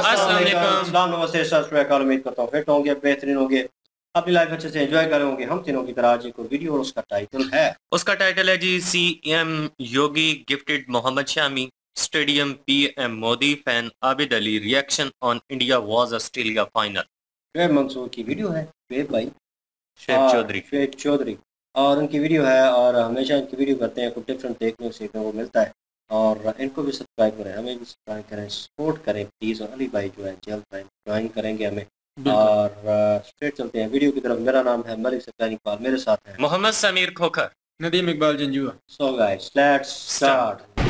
अस्सलाम नमस्ते सत श्री अकाल। उम्मीद करता हूँ फिट होंगे, बेहतरीन होंगे, अपनी लाइफ अच्छे से एंजॉय करेंगे। हम तीनों की तरह आज एक वीडियो और उसका टाइटल है जी CM Yogi gifted Mohammed Shami stadium PM Modi fan Abid Ali reaction on India vs Australia final. Shoaib Mansoor की वीडियो है, शुएब भाई शुएब चौधरी और उनकी वीडियो है और हमेशा इनकी वीडियो करते हैं, कुछ डिफरेंट देखने सीखने को मिलता है। और इनको भी सब्सक्राइब करें, हमें भी सब्सक्राइब करें, सपोर्ट करें प्लीज़। और अली भाई जो है जल्द ज्वाइन करेंगे हमें। और स्ट्रेट चलते हैं वीडियो की तरफ। मेरा नाम है मलिक सक्रानी इकबाल, मेरे साथ है Mohammad Sameer Khokhar, Nadeem Iqbal Janjua. So guys let's start.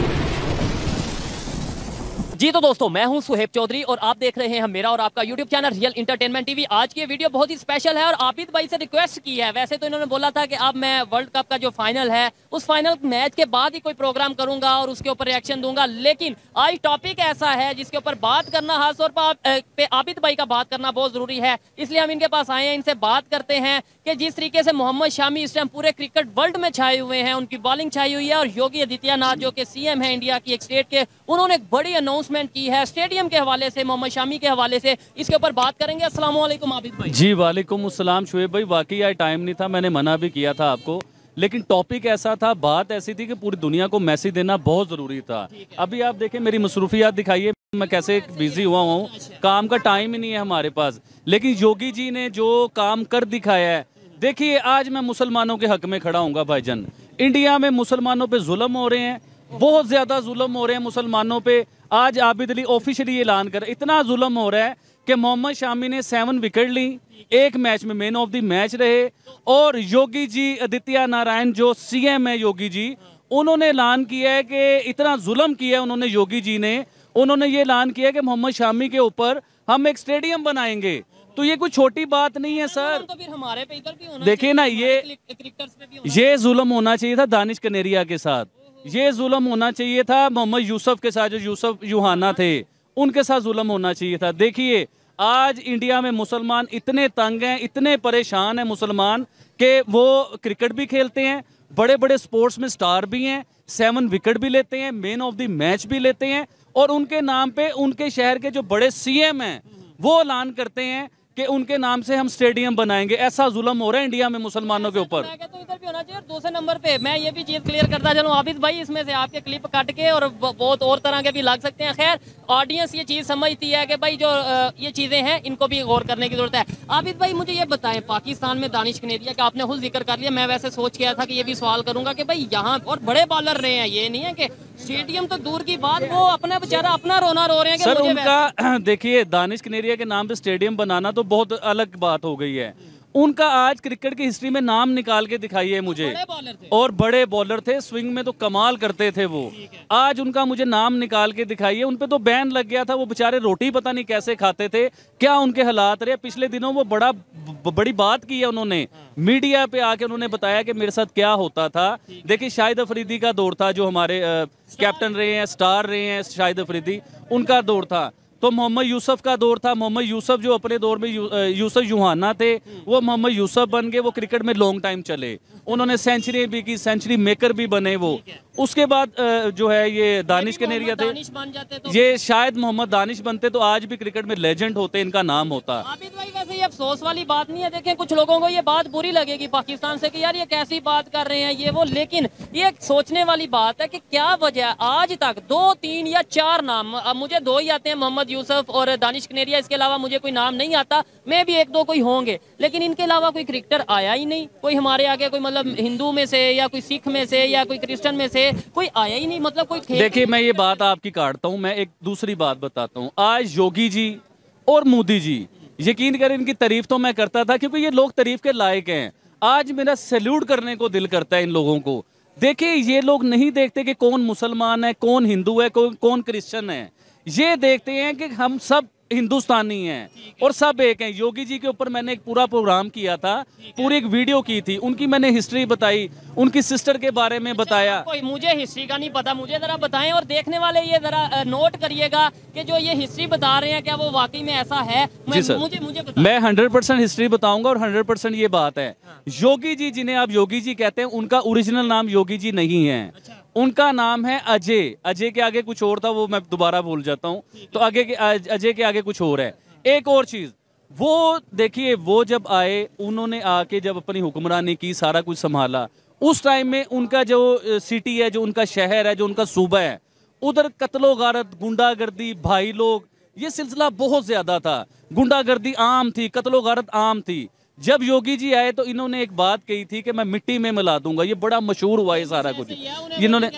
जी तो दोस्तों, मैं हूं सुहेब चौधरी और आप देख रहे हैं मेरा और आपका YouTube channel real entertainment TV. आज की वीडियो बहुत ही स्पेशल है और आबिद भाई से रिक्वेस्ट की है। वैसे तो इन्होंने बोला था कि अब मैं वर्ल्ड कप का जो फाइनल है उस फाइनल मैच के बाद ही कोई प्रोग्राम करूंगा और उसके ऊपर रिएक्शन दूंगा, लेकिन आज टॉपिक ऐसा है जिसके ऊपर बात करना, खासतौर पर आबिद भाई का बात करना बहुत जरूरी है। इसलिए हम इनके पास आए हैं, इनसे बात करते हैं कि जिस तरीके से मोहम्मद शामी इस टाइम पूरे क्रिकेट वर्ल्ड में छाए हुए हैं, उनकी बॉलिंग छाई हुई है, और योगी आदित्यनाथ जो कि सीएम है इंडिया की एक स्टेट के, उन्होंने एक बड़ी अनाउंसमेंट की है स्टेडियम के हवाले से, मोहम्मद शामी के हवाले से। इसके ऊपर बात करेंगे। अस्सलाम वालेकुम आबिद भाई। जी वालेकुम अस्सलाम शुएब भाई। वाकई आज टाइम नहीं था, मैंने मना भी किया था आपको, लेकिन टॉपिक ऐसा था, बात ऐसी थी कि पूरी दुनिया को मैसेज देना बहुत ज़रूरी था। अभी आप देखें मेरी मसरूफियात दिखाइए, मैं कैसे बिजी हुआ हूँ, काम का टाइम ही नहीं है हमारे पास। लेकिन योगी जी ने जो काम कर दिखाया है, देखिए आज मैं मुसलमानों के हक में खड़ा हूँगा भाईजान। इंडिया में मुसलमानों पे जुल्म हो रहे हैं, बहुत ज़्यादा जुल्म हो रहे हैं मुसलमानों पे। आज आबिद अली ऑफिशियली ऐलान कर, इतना जुल्म हो रहा है कि मोहम्मद शामी ने 7 विकेट ली, एक मैच में मैन ऑफ द मैच रहे। और योगी जी आदित्य नारायण जो सीएम है योगी जी, उन्होंने ऐलान किया है कि इतना जुल्म किया है उन्होंने, योगी जी ने, उन्होंने ये ऐलान किया कि मोहम्मद शामी के ऊपर हम एक स्टेडियम बनाएंगे। तो ये कोई छोटी बात नहीं है सर। तो फिर हमारे पे इधर भी होना, देखिए ना, ये जुल्म होना चाहिए था दानिश कनेरिया के साथ, ये जुल्म होना चाहिए था मोहम्मद यूसुफ के साथ, जो यूसुफ यूहाना थे उनके साथ जुल्म होना चाहिए था। देखिए आज इंडिया में मुसलमान इतने तंग हैं, इतने परेशान हैं मुसलमान कि वो क्रिकेट भी खेलते हैं, बड़े बड़े स्पोर्ट्स में स्टार भी हैं, 7 विकेट भी लेते हैं, मैन ऑफ द मैच भी लेते हैं, और उनके नाम पे उनके शहर के जो बड़े सीएम हैं वो ऐलान करते हैं कि उनके नाम से हम स्टेडियम बनाएंगे। ऐसा जुल्म हो रहा है इंडिया में मुसलमानों के ऊपर। मैं कहता हूं इधर भी होना चाहिए। और दूसरे नंबर पे मैं ये भी चीज क्लियर करता चलूं आबिद भाई, इसमें से आपके क्लिप काट के और बहुत और तरह के भी लग सकते हैं। खैर ऑडियंस ये चीज समझती है कि भाई जो ये चीजें हैं इनको भी गौर करने की जरूरत है। आबिद भाई मुझे ये बताएं, पाकिस्तान में दानिश कनेरिया का आपने खुद जिक्र कर लिया, मैं वैसे सोच गया था कि ये भी सवाल करूंगा कि भाई यहाँ और बड़े बॉलर रहे हैं, ये नहीं है कि स्टेडियम तो दूर की बात, वो अपना बेचारा अपना रोना रो रहे हैं सर उनका। देखिए दानिश कनेरिया के नाम पे स्टेडियम बनाना तो बहुत अलग बात हो गई है। उनका आज क्रिकेट की हिस्ट्री में नाम निकाल के दिखाइए मुझे। और बड़े बॉलर थे, स्विंग में तो कमाल करते थे वो। आज उनका मुझे नाम निकाल के दिखाइए। उन पे तो बैन लग गया था, वो बेचारे रोटी पता नहीं कैसे खाते थे, क्या उनके हालात रहे। पिछले दिनों वो बड़ी बात की है उन्होंने, मीडिया पे आके उन्होंने बताया कि मेरे साथ क्या होता था। देखिए शाहिद अफरीदी का दौर था, जो हमारे कैप्टन रहे हैं, स्टार रहे हैं शाहिद अफरीदी, उनका दौर था। तो मोहम्मद यूसुफ का दौर था, मोहम्मद यूसुफ जो अपने दौर में यूसुफ यूहाना थे, वो मोहम्मद यूसुफ बन गए, वो क्रिकेट में लॉन्ग टाइम चले, उन्होंने सेंचुरी भी की, सेंचुरी मेकर भी बने वो। उसके बाद जो है ये दानिश कनेरिया थे, ये शायद मोहम्मद दानिश बनते तो आज भी क्रिकेट में लेजेंड होते, इनका नाम होता। आबिद भाई वैसे ये अफसोस वाली बात नहीं है, देखें कुछ लोगों को ये बात बुरी लगेगी पाकिस्तान से कि यार ये कैसी बात कर रहे हैं ये वो, लेकिन ये सोचने वाली बात है कि क्या वजह आज तक 2, 3 या 4 नाम, अब मुझे 2 ही आते हैं, मोहम्मद यूसुफ और दानिश कनेरिया, इसके अलावा मुझे कोई नाम नहीं आता। मैं भी 1-2 कोई होंगे, लेकिन इनके अलावा कोई क्रिकेटर आया ही नहीं। कोई हमारे आगे कोई मतलब हिंदू में से या कोई सिख में से या कोई क्रिश्चियन में से कोई आया ही नहीं, मतलब कोई। देखिए मैं ये बात आपकी काटता हूँ, मैं एक दूसरी बात बताता हूँ। आज योगी जी और मोदी जी, यकीन करें इनकी तारीफ तो मैं करता था क्योंकि ये लोग तारीफ के लायक हैं। आज मेरा सैल्यूट करने को दिल करता है इन लोगों को। देखिए ये लोग नहीं देखते कि कौन मुसलमान है, कौन हिंदू है, कौन क्रिश्चियन है, ये देखते हैं कि हम सब हिंदुस्तानी हैं और सब एक हैं। योगी जी के ऊपर मैंने एक पूरा प्रोग्राम किया था, पूरी एक वीडियो की थी, उनकी मैंने हिस्ट्री बताई, उनकी सिस्टर के बारे में बताया। कोई मुझे हिस्ट्री का नहीं पता, मुझे जरा बताएं, और देखने वाले ये जरा नोट करिएगा कि जो ये हिस्ट्री बता रहे हैं क्या वो वाकई में ऐसा है। मुझे मैं 100% हिस्ट्री बताऊंगा और 100% ये बात है। योगी जी जिन्हें आप योगी जी कहते हैं, उनका ओरिजिनल नाम योगी जी नहीं है, उनका नाम है अजय। अजय के आगे कुछ और था, वो मैं दोबारा भूल जाता हूँ, तो आगे के अजय के आगे कुछ और है। एक और चीज, वो देखिए, वो जब आए, उन्होंने आके जब अपनी हुक्मरानी की, सारा कुछ संभाला, उस टाइम में उनका जो सिटी है, जो उनका शहर है, जो उनका सूबा है, उधर कत्लो गारत, गुंडागर्दी, भाई लोग, ये सिलसिला बहुत ज्यादा था। गुंडागर्दी आम थी, कत्लो गारत आम थी। जब योगी जी आए तो इन्होंने एक बात कही थी कि मैं मिट्टी में मिला दूंगा। ये बड़ा मशहूर हुआ ये सारा कुछ। इन्होंने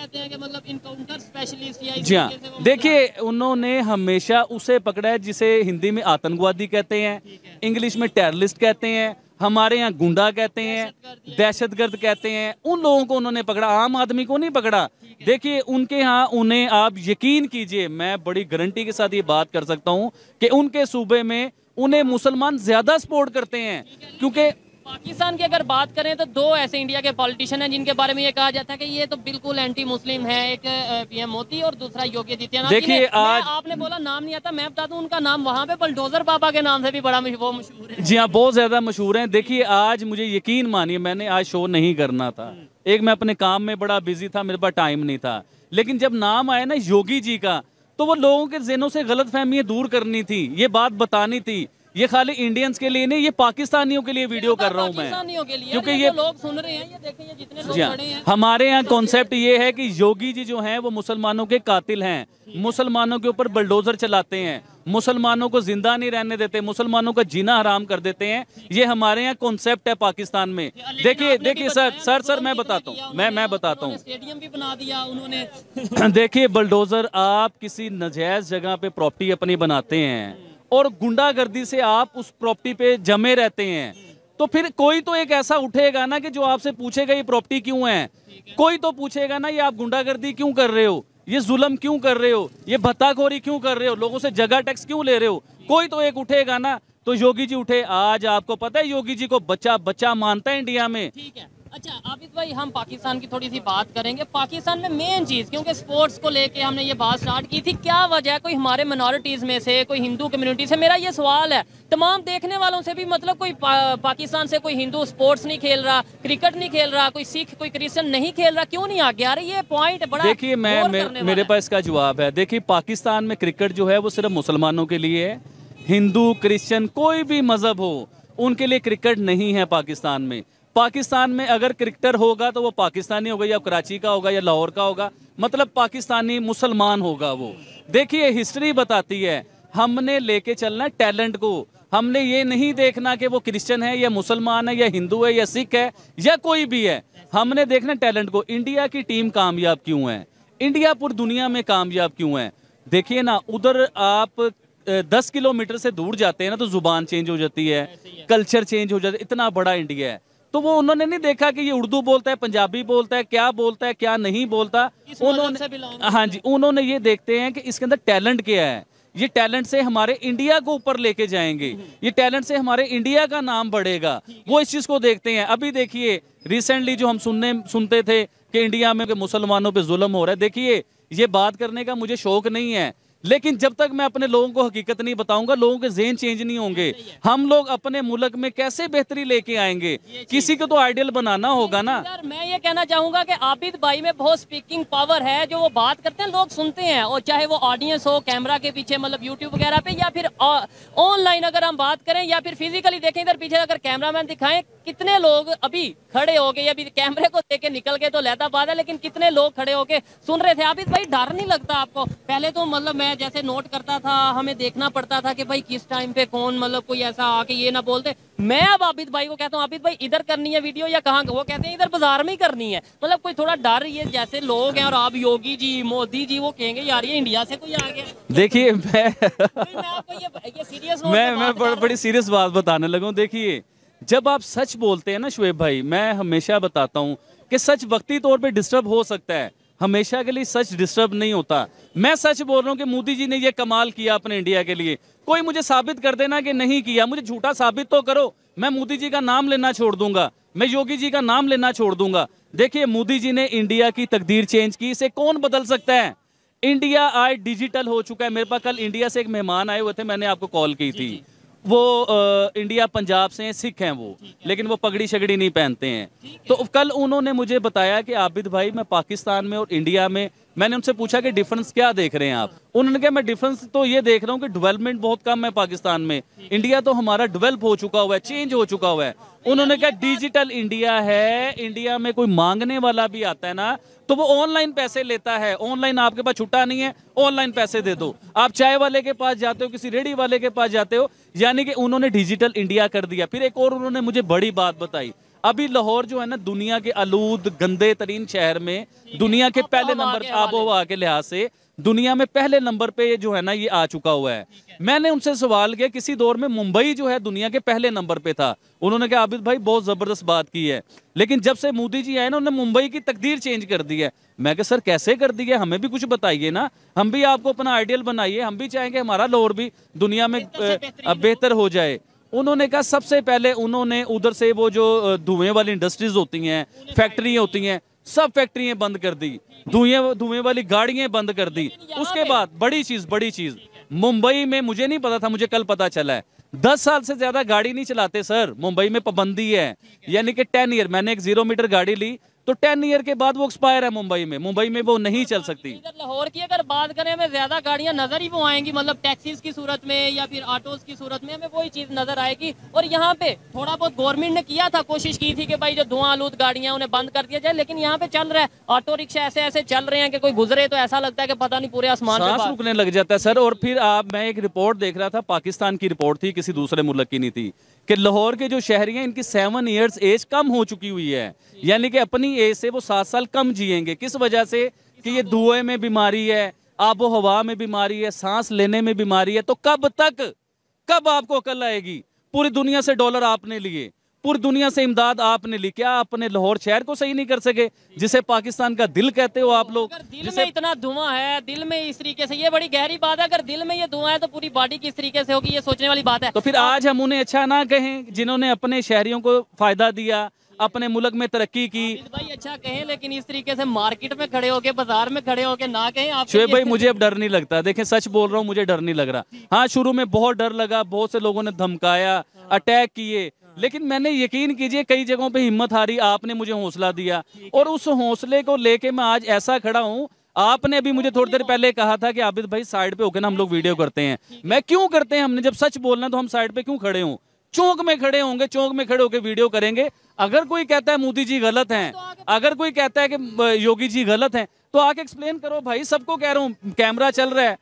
जी हाँ, देखिए, उन्होंने हमेशा उसे पकड़ा है जिसे हिंदी में आतंकवादी कहते हैं, इंग्लिश में टेररिस्ट कहते हैं, हमारे यहाँ गुंडा कहते हैं, दहशतगर्द कहते हैं। उन लोगों को उन्होंने पकड़ा, आम आदमी को नहीं पकड़ा। देखिए, उनके यहाँ, उन्हें आप यकीन कीजिए, मैं बड़ी गारंटी के साथ ये बात कर सकता हूँ कि उनके सूबे में उन्हें मुसलमान ज्यादा सपोर्ट करते हैं। क्योंकि पाकिस्तान की अगर बात करें तो दो ऐसे इंडिया के पॉलिटिशियन हैं जिनके बारे में ये कहा जाता है कि ये तो बिल्कुल एंटी मुस्लिम है, एक पीएम मोदी और दूसरा योगी आदित्यनाथ। देखिए, आज आपने बोला नाम नहीं आता, मैं बता दूं उनका नाम वहां पे बुलडोजर बाबा के नाम से भी बड़ा मशहूर है। जी हाँ, बहुत ज्यादा मशहूर है। देखिए, आज मुझे यकीन मानिए, मैंने आज शो नहीं करना था, एक मैं अपने काम में बड़ा बिजी था, मेरे पास टाइम नहीं था, लेकिन जब नाम आया ना योगी जी का, तो वो लोगों के ज़हनों से गलतफहमियां दूर करनी थी, ये बात बतानी थी। ये खाली इंडियंस के लिए नहीं, ये पाकिस्तानियों के लिए वीडियो कर रहा हूं मैं, क्योंकि ये लोग सुन रहे हैं, ये देखें, ये जितने लोग खड़े हैं। हमारे यहाँ कॉन्सेप्ट ये है कि योगी जी जो हैं वो मुसलमानों के कातिल हैं, मुसलमानों के ऊपर बुलडोजर चलाते हैं, मुसलमानों को जिंदा नहीं रहने देते, मुसलमानों का जीना हराम कर देते हैं। ये हमारे यहाँ कॉन्सेप्ट है पाकिस्तान में। देखिए सर मैं बताता हूँ, मैं बताता हूँ, स्टेडियम भी बना दिया उन्होंने। देखिए, बुलडोजर, आप किसी नजायज जगह पे प्रॉपर्टी अपनी बनाते हैं और गुंडागर्दी से आप उस प्रॉपर्टी पे जमे रहते हैं, तो फिर कोई तो एक ऐसा उठेगा ना कि जो आपसे पूछेगा ये प्रॉपर्टी क्यों है। कोई तो पूछेगा ना, ये आप गुंडागर्दी क्यों कर रहे हो, ये जुल्म क्यों कर रहे हो, ये भत्ताखोरी क्यों कर रहे हो, लोगों से जगह टैक्स क्यों ले रहे हो। कोई तो एक उठेगा ना, तो योगी जी उठे। आज आपको पता है योगी जी को बच्चा बच्चा मानता है इंडिया में। ठीक है, अच्छा आबिद भाई, हम पाकिस्तान की थोड़ी सी बात करेंगे। पाकिस्तान में मेन चीज़, क्योंकि स्पोर्ट्स को लेके हमने ये बात स्टार्ट की थी, क्या वजह है, कोई हमारे मिनॉरिटीज़ में से, कोई हिंदू कम्युनिटी से, मेरा ये सवाल है तमाम देखने वालों से भी, मतलब कोई पाकिस्तान से कोई हिंदू स्पोर्ट्स नहीं खेल रहा, क्रिकेट नहीं खेल रहा, कोई सिख कोई क्रिश्चियन नहीं खेल रहा, क्यों नहीं आगे आ रही? ये पॉइंट बड़ा, देखिए, मेरे पास इसका जवाब है। देखिए, पाकिस्तान में क्रिकेट जो है वो सिर्फ मुसलमानों के लिए है। हिंदू क्रिश्चियन कोई भी मजहब हो, उनके लिए क्रिकेट नहीं है पाकिस्तान में। पाकिस्तान में अगर क्रिकेटर होगा तो वो पाकिस्तानी होगा, या कराची का होगा, या लाहौर का होगा, मतलब पाकिस्तानी मुसलमान होगा वो। देखिए, हिस्ट्री बताती है, हमने लेके चलना टैलेंट को। हमने ये नहीं देखना कि वो क्रिश्चियन है या मुसलमान है या हिंदू है या सिख है या कोई भी है, हमने देखना टैलेंट को। इंडिया की टीम कामयाब क्यों है, इंडिया पूरी दुनिया में कामयाब क्यों है? देखिए ना, उधर आप 10 किलोमीटर से दूर जाते हैं ना, तो जुबान चेंज हो जाती है, कल्चर चेंज हो जाता है। इतना बड़ा इंडिया है, तो वो उन्होंने नहीं देखा कि ये उर्दू बोलता है, पंजाबी बोलता है, क्या बोलता है, क्या नहीं बोलता। उन्होंने, हाँ जी, उन्होंने ये देखते हैं कि इसके अंदर टैलेंट क्या है, ये टैलेंट से हमारे इंडिया को ऊपर लेके जाएंगे, ये टैलेंट से हमारे इंडिया का नाम बढ़ेगा, वो इस चीज को देखते हैं। अभी देखिए, रिसेंटली जो हम सुनते थे कि इंडिया में मुसलमानों पे जुल्म हो रहा है, देखिए, ये बात करने का मुझे शौक नहीं है, लेकिन जब तक मैं अपने लोगों को हकीकत नहीं बताऊंगा, लोगों के ज़हन चेंज नहीं होंगे। हम लोग अपने मुल्क में कैसे बेहतरी लेके आएंगे? किसी को तो आइडियल बनाना होगा ना। यार, मैं ये कहना चाहूंगा कि आबिद भाई में बहुत स्पीकिंग पावर है, जो वो बात करते हैं लोग सुनते हैं, और चाहे वो ऑडियंस हो कैमरा के पीछे, मतलब यूट्यूब वगैरह पे, या फिर ऑनलाइन अगर हम बात करें, या फिर फिजिकली देखें, इधर पीछे अगर कैमरामैन दिखाएं, कितने लोग अभी खड़े हो गए, अभी कैमरे को देख के निकल गए तो लहदा बात है, लेकिन कितने लोग खड़े होके सुन रहे थे। आबिद भाई, डर नहीं लगता आपको? पहले तो मतलब मैं जैसे नोट करता था, हमें देखना पड़ता था कि भाई किस टाइम पे कौन, मतलब कोई ऐसा आके ये ना बोलते। मैं अब आबिद भाई को कहता हूँ, आबिद भाई इधर करनी है वीडियो या कहाँ? वो कहते हैं इधर बाजार में ही करनी है। मतलब कोई थोड़ा डर, ये जैसे लोग हैं, और आप योगी जी, मोदी जी, वो कहेंगे यार ये इंडिया से कोई आ गया। देखिए, मैं आपको ये सीरियस, मैं बड़ी सीरियस बात बताने लगा हूँ। देखिए, जब आप सच बोलते हैं ना शुएब भाई, मैं हमेशा बताता हूँ कि सच वक्ती तौर पे डिस्टर्ब हो सकता है, हमेशा के लिए सच डिस्टर्ब नहीं होता। मैं सच बोल रहा हूँ कि मोदी जी ने ये कमाल किया अपने इंडिया के लिए। कोई मुझे साबित कर देना कि नहीं किया, मुझे झूठा साबित तो करो, मैं मोदी जी का नाम लेना छोड़ दूंगा, मैं योगी जी का नाम लेना छोड़ दूंगा। देखिए, मोदी जी ने इंडिया की तकदीर चेंज की, इसे कौन बदल सकता है? इंडिया आज डिजिटल हो चुका है। मेरे पास कल इंडिया से एक मेहमान आए हुए थे, मैंने आपको कॉल की थी, वो इंडिया पंजाब से हैं, सिख हैं वो, लेकिन वो पगड़ी शगड़ी नहीं पहनते हैं। तो कल उन्होंने मुझे बताया कि आबिद भाई मैं पाकिस्तान में और इंडिया में, मैंने उनसे पूछा कि डिफरेंस क्या देख रहे हैं आप। उन्होंने कहा मैं डिफरेंस तो ये देख रहा हूँ कि डेवलपमेंट बहुत कम है पाकिस्तान में, इंडिया तो हमारा डेवलप हो चुका हुआ है, चेंज हो चुका हुआ है। उन्होंने कहा डिजिटल इंडिया है, इंडिया में कोई मांगने वाला भी आता है ना तो वो ऑनलाइन पैसे लेता है, ऑनलाइन आपके पास छुट्टा नहीं है, ऑनलाइन पैसे दे दो। आप चाय वाले के पास जाते हो, किसी रेडी वाले के पास जाते हो, यानी कि उन्होंने डिजिटल इंडिया कर दिया। फिर एक और उन्होंने मुझे बड़ी बात बताई, अभी लाहौर जो है ना दुनिया के आलूद गंदे तरीन शहर में, दुनिया के पहले नंबर आबोहवा के लिहाज से दुनिया में पहले नंबर पे जो है ना ये आ चुका हुआ है। मैंने उनसे सवाल किया, किसी दौर में मुंबई जो है दुनिया के पहले नंबर पे था। उन्होंने कहा आबिद भाई बहुत जबरदस्त बात की है, लेकिन जब से मोदी जी आए ना उन्होंने मुंबई की तकदीर चेंज कर दी है। मैं कहा सर कैसे कर दी है, हमें भी कुछ बताइए ना, हम भी आपको अपना आइडियल बनाइए, हम भी चाहेंगे हमारा लाहौर भी दुनिया में बेहतर हो जाए। उन्होंने कहा सबसे पहले उन्होंने उधर से वो जो धुएं वाली इंडस्ट्रीज होती हैं, फैक्ट्रियां होती हैं, सब फैक्ट्रियां बंद कर दी, धुएं वाली गाड़ियां बंद कर दी। उसके बाद बड़ी चीज मुंबई में, मुझे नहीं पता था, मुझे कल पता चला है 10 साल से ज्यादा गाड़ी नहीं चलाते सर, मुंबई में पाबंदी है, यानी कि 10 ईयर। मैंने एक 0 मीटर गाड़ी ली तो 10 ईयर के बाद वो एक्सपायर है मुंबई में वो नहीं चल सकती। लाहौर की अगर बात करें हमें ज्यादा गाड़ियां नजर ही वो आएंगी, मतलब टैक्सीज की सूरत में या फिर ऑटोज की सूरत में हमें वही चीज नजर आएगी। और यहाँ पे थोड़ा बहुत गवर्नमेंट ने किया था, कोशिश की थी कि भाई जो धुआं आलूद गाड़ियां उन्हें बंद कर दिया जाए, लेकिन यहाँ पे चल रहा है ऑटो रिक्शा ऐसे चल रहे हैं कि कोई गुजरे तो ऐसा लगता है कि पता नहीं पूरे आसमान सांस रुकने लग जाता है सर। और फिर मैं एक रिपोर्ट देख रहा था, पाकिस्तान की रिपोर्ट थी, किसी दूसरे मुल्क की नहीं थी, कि लाहौर के जो शहरी हैं इनकी 7 इयर्स एज कम हो चुकी हुई है, यानी कि अपनी एज से वो 7 साल कम जिएंगे। किस वजह से? कि ये धुएं में बीमारी है, आबो हवा में बीमारी है, सांस लेने में बीमारी है। तो कब आपको अकल आएगी? पूरी दुनिया से डॉलर आपने लिए, पूरी दुनिया से इमदाद आपने ली, क्या आपने लाहौर शहर को सही नहीं कर सके, जिसे पाकिस्तान का दिल कहते हो आप लोग? दिल में इतना धुआं है, दिल में इस तरीके से, ये बड़ी गहरी बात है, अगर दिल में ये धुआं है तो पूरी बॉडी किस तरीके से होगी, ये सोचने वाली बात है। तो फिर आज हम उन्हें अच्छा ना कहें जिन्होंने अपने शहरियों को फायदा दिया, अपने मुल्क में तरक्की की? भाई अच्छा कहें, लेकिन इस तरीके से मार्केट में खड़े होके, बाजार में खड़े होके ना कहें आप। शोएब भाई मुझे अब डर नहीं लगता, देखें सच बोल रहा हूँ, मुझे डर नहीं लग रहा। हाँ शुरू में बहुत डर लगा, बहुत से लोगों ने धमकाया, अटैक किए, लेकिन मैंने यकीन कीजिए कई जगहों पे हिम्मत हारी, आपने मुझे हौसला दिया और उस हौसले को लेके मैं आज ऐसा खड़ा हूँ। आपने अभी मुझे थोड़ी देर पहले कहा था कि आबिद भाई साइड पे होकर ना हम लोग वीडियो करते हैं। मैं क्यों करते हैं? हमने जब सच बोलना तो हम साइड पे क्यों खड़े हों? चौक में खड़े होंगे, चौक में खड़े होकर वीडियो करेंगे। अगर कोई कहता है मोदी जी गलत हैं, अगर कोई कहता है कि योगी जी गलत हैं, तो आके एक्सप्लेन करो भाई। सबको कह रहा हूँ, कैमरा चल रहा है,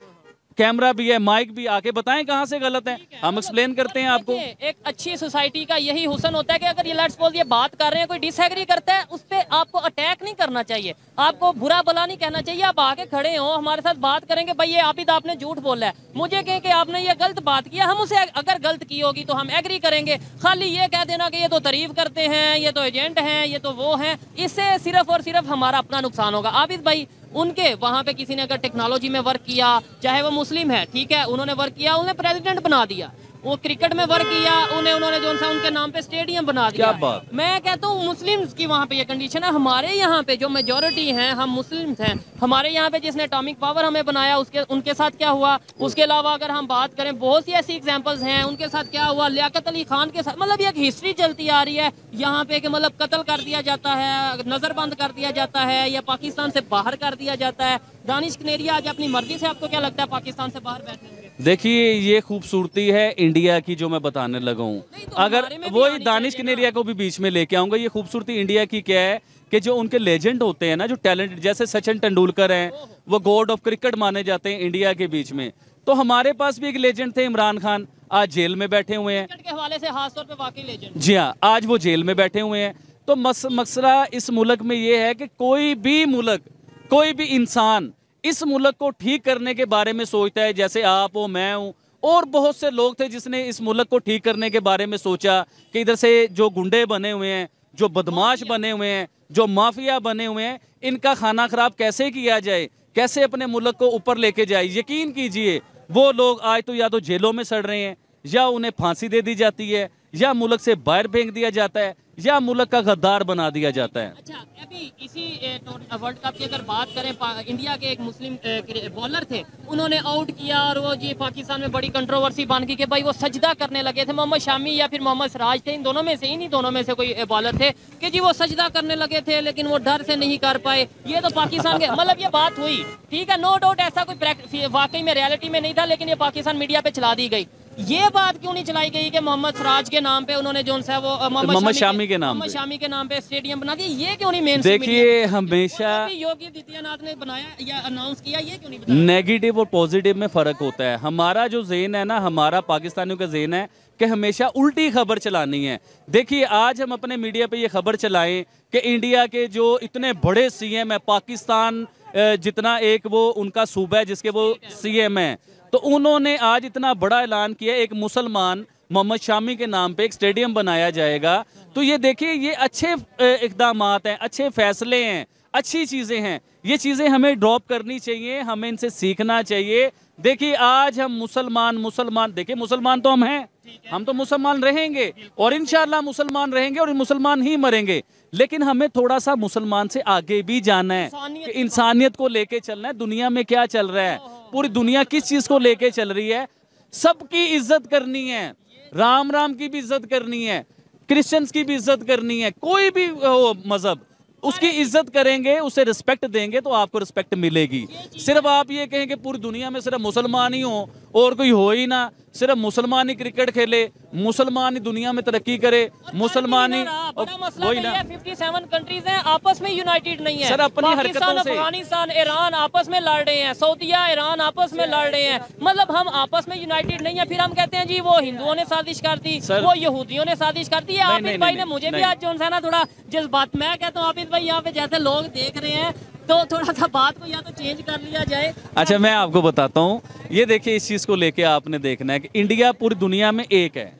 कैमरा भी है, माइक भी, आके बताएं कहां से गलत है, हम एक्सप्लेन करते हैं आपको। एक अच्छी सोसाइटी का यही हुस्न होता है कि अगर ये लेट्स सपोज ये बात कर रहे हैं, कोई डिसएग्री करता है, उस पे आपको अटैक नहीं करना चाहिए, आपको बुरा भला नहीं कहना चाहिए। आप आके खड़े हो, हमारे साथ बात करेंगे, भाई ये आबिद आपने झूठ बोला है, मुझे कहें कि आपने ये गलत बात किया, हम उसे अगर गलत की होगी तो हम एग्री करेंगे। खाली ये कह देना कि ये तो तारीफ करते हैं, ये तो एजेंट हैं, ये तो वो हैं, इससे सिर्फ और सिर्फ हमारा अपना नुकसान होगा। आबिद भाई उनके वहां पे किसी ने अगर टेक्नोलॉजी में वर्क किया, चाहे वो मुस्लिम है, ठीक है, उन्होंने वर्क किया, उन्हें प्रेसिडेंट बना दिया, वो क्रिकेट में वर्क किया, उन्होंने जो सा उनके नाम पे स्टेडियम बना दिया। क्या बात? मैं कहता हूँ मुस्लिम्स की वहाँ पे ये कंडीशन है। हमारे यहाँ पे जो मेजोरिटी हैं, हम मुस्लिम्स हैं, हमारे यहाँ पे जिसने एटॉमिक पावर हमें बनाया उनके साथ क्या हुआ। उसके अलावा अगर हम बात करें, बहुत सी ऐसी एग्जाम्पल्स हैं, उनके साथ क्या हुआ, लियाकत अली खान के साथ, मतलब ये एक हिस्ट्री चलती आ रही है यहाँ पे कि मतलब कत्ल कर दिया जाता है, नजरबंद कर दिया जाता है, या पाकिस्तान से बाहर कर दिया जाता है। दानिश कनेरिया आज अपनी मर्जी से, आपको क्या लगता है, पाकिस्तान से बाहर बैठे? देखिए ये खूबसूरती है इंडिया की जो मैं बताने लगा हूँ। तो अगर वही दानिश कनेरिया को भी बीच में लेके आऊंगा। ये खूबसूरती इंडिया की क्या है कि जो उनके लेजेंड होते हैं ना, जो टैलेंट, जैसे सचिन तेंदुलकर हैं, वो गॉड ऑफ क्रिकेट माने जाते हैं इंडिया के बीच में। तो हमारे पास भी एक लेजेंड थे, इमरान खान, आज जेल में बैठे हुए हैं। क्रिकेट के हवाले से खास तौर पे वाकई लेजेंड। जी हाँ, आज वो जेल में बैठे हुए हैं। तो मसला इस मुल्क में ये है कि कोई भी मुल्क, कोई भी इंसान इस मुल्क को ठीक करने के बारे में सोचता है, जैसे आप हो, मैं हूँ, और बहुत से लोग थे जिसने इस मुल्क को ठीक करने के बारे में सोचा कि इधर से जो गुंडे बने हुए हैं, जो बदमाश बने हुए हैं, जो माफिया बने हुए हैं, इनका खाना खराब कैसे किया जाए, कैसे अपने मुल्क को ऊपर लेके जाए। यकीन कीजिए वो लोग आज तो या तो जेलों में सड़ रहे हैं, या उन्हें फांसी दे दी जाती है, या मुल्क से बाहर फेंक दिया जाता है, या मुल्क का गद्दार बना दिया जाता है। अच्छा, अभी इसी वर्ल्ड कप की अगर बात करें, इंडिया के एक मुस्लिम बॉलर थे, उन्होंने आउट किया और वो जी पाकिस्तान में बड़ी कंट्रोवर्सी बन गई कि भाई वो सजदा करने लगे थे। मोहम्मद शामी या फिर मोहम्मद सिराज थे, इन दोनों में से, इन्हीं दोनों में से कोई बॉलर थे कि जी वो सजदा करने लगे थे लेकिन वो डर से नहीं कर पाए। ये तो पाकिस्तान के मतलब ये बात हुई, ठीक है, नो डाउट ऐसा कोई वाकई में रियलिटी में नहीं था, लेकिन ये पाकिस्तान मीडिया पे चला दी गई। ये बात क्यों नहीं चलाई गई कि मोहम्मद सिराज के नाम पे उन्होंने जो है वो मोहम्मद शामी के नाम पे स्टेडियम बना दिया? ये क्यों नहीं मेन? देखिए, हमेशा योगी आदित्यनाथ ने बनाया या अनाउंस किया, ये क्यों नहीं बताया? नेगेटिव और पॉजिटिव में फर्क होता है। हमारा जो ज़हन है ना, हमारा पाकिस्तानियों का ज़हन है कि हमेशा उल्टी खबर चलानी है। देखिए, आज हम अपने मीडिया पे ये खबर चलाएं कि इंडिया के जो इतने बड़े सीएम है, पाकिस्तान जितना एक वो उनका सूबा है जिसके वो सीएम है, तो उन्होंने आज इतना बड़ा ऐलान किया एक मुसलमान मोहम्मद शामी के नाम पे एक स्टेडियम बनाया जाएगा। तो ये देखिए, ये अच्छे इक़दामात हैं, अच्छे फैसले हैं, अच्छी चीज़ें हैं। ये चीज़ें हमें ड्रॉप करनी चाहिए, हमें इनसे सीखना चाहिए। देखिए, आज हम मुसलमान देखिए, मुसलमान तो हम हैं, हम तो मुसलमान रहेंगे और इंशाअल्लाह मुसलमान रहेंगे और मुसलमान ही मरेंगे। लेकिन हमें थोड़ा सा मुसलमान से आगे भी जाना है कि इंसानियत को लेके चलना है। दुनिया में क्या चल रहा है, पूरी दुनिया किस चीज को लेके चल रही है, सबकी इज्जत करनी है। राम की भी इज्जत करनी है, क्रिश्चियंस की भी इज्जत करनी है, कोई भी हो मजहब, उसकी इज्जत करेंगे, उसे रिस्पेक्ट देंगे तो आपको रिस्पेक्ट मिलेगी। सिर्फ आप ये कहें कि पूरी दुनिया में सिर्फ मुसलमान ही हो और कोई हो ही ना, सिर्फ मुसलमान ही क्रिकेट खेले, मुसलमान ही दुनिया में तरक्की करे, मुसलमान ही वही ना। 57 कंट्रीज हैं, आपस में यूनाइटेड नहीं है। सर, अपनी हरकतों से अफगानिस्तान, ईरान आपस में लड़ रहे हैं, सऊदीया, ईरान आपस में लड़ रहे हैं, मतलब हम आपस में यूनाइटेड नहीं है। फिर हम कहते हैं जी वो हिंदुओं ने साजिश कर दी, वो यहूदियों ने साजिश कर दी। आबिद भाई ने मुझे भी आज जो है ना थोड़ा जज्बात, मैं कहता हूँ आबिद भाई यहाँ पे जैसे लोग देख रहे हैं तो थोड़ा सा बात को या तो चेंज कर लिया जाए। अच्छा, मैं आपको बताता हूँ, ये देखिए, इस चीज को लेके आपने देखना है कि इंडिया पूरी दुनिया में एक है।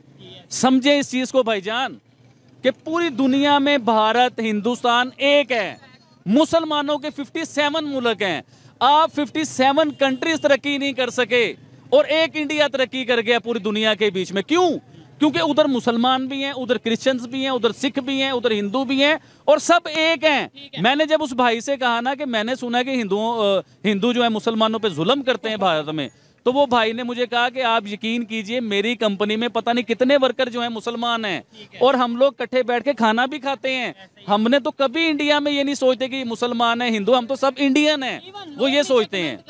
समझे इस चीज को भाईजान, कि पूरी दुनिया में भारत, हिंदुस्तान एक है। मुसलमानों के 57 मुल्क हैं। आप 57 कंट्रीज तरक्की नहीं कर सके और एक इंडिया तरक्की कर गया पूरी दुनिया के बीच में। क्यों? क्योंकि उधर मुसलमान भी हैं, उधर क्रिश्चियंस भी हैं, उधर सिख भी हैं, उधर हिंदू भी हैं और सब एक हैं। मैंने जब उस भाई से कहा ना कि मैंने सुना कि हिंदू जो है मुसलमानों पे जुल्म करते हैं भारत में, तो वो भाई ने मुझे कहा कि आप यकीन कीजिए, मेरी कंपनी में पता नहीं कितने वर्कर जो हैं मुसलमान हैं और हम लोग इकट्ठे बैठ के खाना भी खाते हैं। हमने तो कभी इंडिया में ये नहीं सोचते कि मुसलमान है, हिंदू, हम तो सब इंडियन हैं, वो ये सोचते हैं।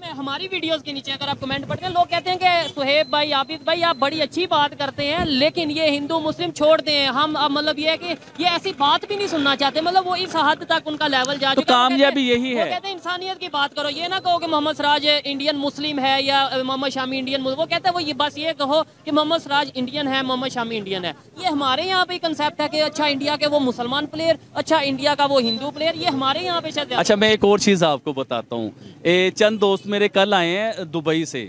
मैं हमारी वीडियोस के नीचे अगर आप कमेंट पढ़ते हैं, लोग कहते हैं कि सुहेब भाई, आबिद भाई, आप बड़ी अच्छी बात करते हैं लेकिन ये हिंदू मुस्लिम छोड़ दें, हम मतलब ये है कि ये ऐसी बात भी नहीं सुनना चाहते, मतलब वो इस हद तक उनका लेवल जा चुका है। कामयाबी यही है। कहते हैं इंसानियत की बात करो, ये ना कहो कि मोहम्मद सिराज इंडियन मुस्लिम है या मोहम्मद शामी इंडियन, वो कहते हैं वो ये बस ये कहो कि मोहम्मद सिराज इंडियन है, मोहम्मद शामी इंडियन है। ये हमारे यहाँ पे कंसेप्ट है कि अच्छा इंडिया के वो मुसलमान प्लेयर, अच्छा इंडिया का वो हिंदू प्लेयर, ये हमारे यहाँ पे शायद। अच्छा, मैं एक और चीज आपको बताता हूँ। चंद दोस्त मेरे कल आए हैं दुबई से,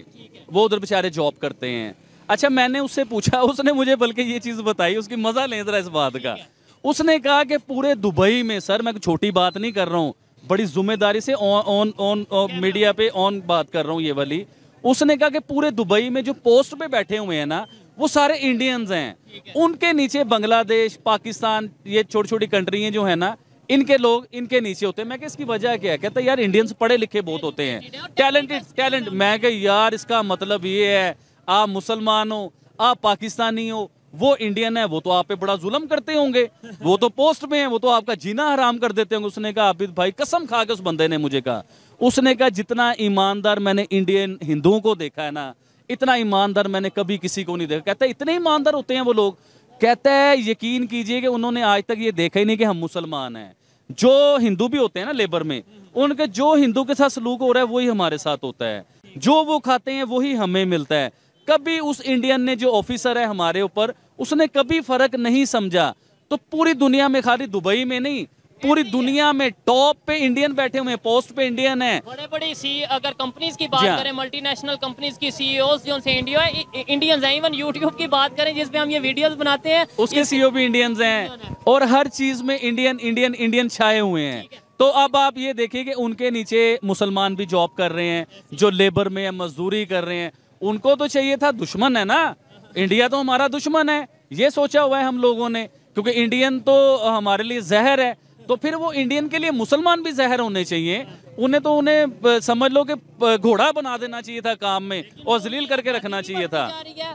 वो उधर बेचारे जॉब करते हैं। अच्छा, मैंने उससे पूछा, उसने मुझे बल्कि ये चीज बताई, उसकी मजा लें जरा इस बात का। उसने कहा कि पूरे दुबई में, सर मैं छोटी बात नहीं कर रहा हूँ, बड़ी जिम्मेदारी से ऑन मीडिया पे ऑन बात कर रहा हूँ ये वाली। उसने कहा कि पूरे दुबई में जो पोस्ट पे बैठे हुए हैं ना, वो सारे इंडियंस हैं। उनके नीचे बांग्लादेश, पाकिस्तान, ये छोटी छोटी कंट्रियां जो है ना, इनके लोग इनके नीचे होते हैं। मैं इसकी वजह क्या है? कहता यार इंडियंस पढ़े लिखे बहुत होते हैं, टैलेंट। मैं कह यार इसका मतलब ये है आप मुसलमान हो, आप पाकिस्तानी हो, वो इंडियन है, वो तो आप पे बड़ा जुल्म करते होंगे, वो तो पोस्ट में है, वो तो आपका जीना हराम कर देते होंगे। उसने कहा आबिद भाई, कसम खा के उस बंदे ने मुझे कहा, उसने कहा जितना ईमानदार मैंने इंडियन हिंदुओं को देखा है ना, इतना ईमानदार मैंने कभी किसी को नहीं देखा। कहता है इतने ईमानदार होते हैं वो लोग। कहता है यकीन कीजिए कि उन्होंने आज तक ये देखा ही नहीं कि हम मुसलमान हैं। जो हिंदू भी होते हैं ना लेबर में, उनके जो हिंदू के साथ सलूक हो रहा है वही हमारे साथ होता है, जो वो खाते हैं वही हमें मिलता है। कभी उस इंडियन ने, जो ऑफिसर है हमारे ऊपर, उसने कभी फर्क नहीं समझा। तो पूरी दुनिया में, खाली दुबई में नहीं, पूरी दुनिया में टॉप पे इंडियन बैठे हुए हैं, पोस्ट पे इंडियन है। बड़े बड़े अगर कंपनीज की बात करें, मल्टीनेशनल कंपनीज की सीईओस जो से इंडियंस हैं। इवन यूट्यूब की बात करें जिसपे हम ये वीडियोस बनाते हैं, उसके सीईओ भी इंडियंस हैं और हर चीज में इंडियन छाए हुए हैं। तो अब आप ये देखिए कि उनके नीचे मुसलमान भी जॉब कर रहे हैं, जो लेबर में मजदूरी कर रहे हैं। उनको तो चाहिए था, दुश्मन है ना, इंडिया तो हमारा दुश्मन है, ये सोचा हुआ है हम लोगों ने, क्योंकि इंडियन तो हमारे लिए जहर है। तो फिर वो इंडियन के लिए मुसलमान भी जहर होने चाहिए। उन्हें समझ लो कि घोड़ा बना देना चाहिए था काम में और जलील करके रखना चाहिए था।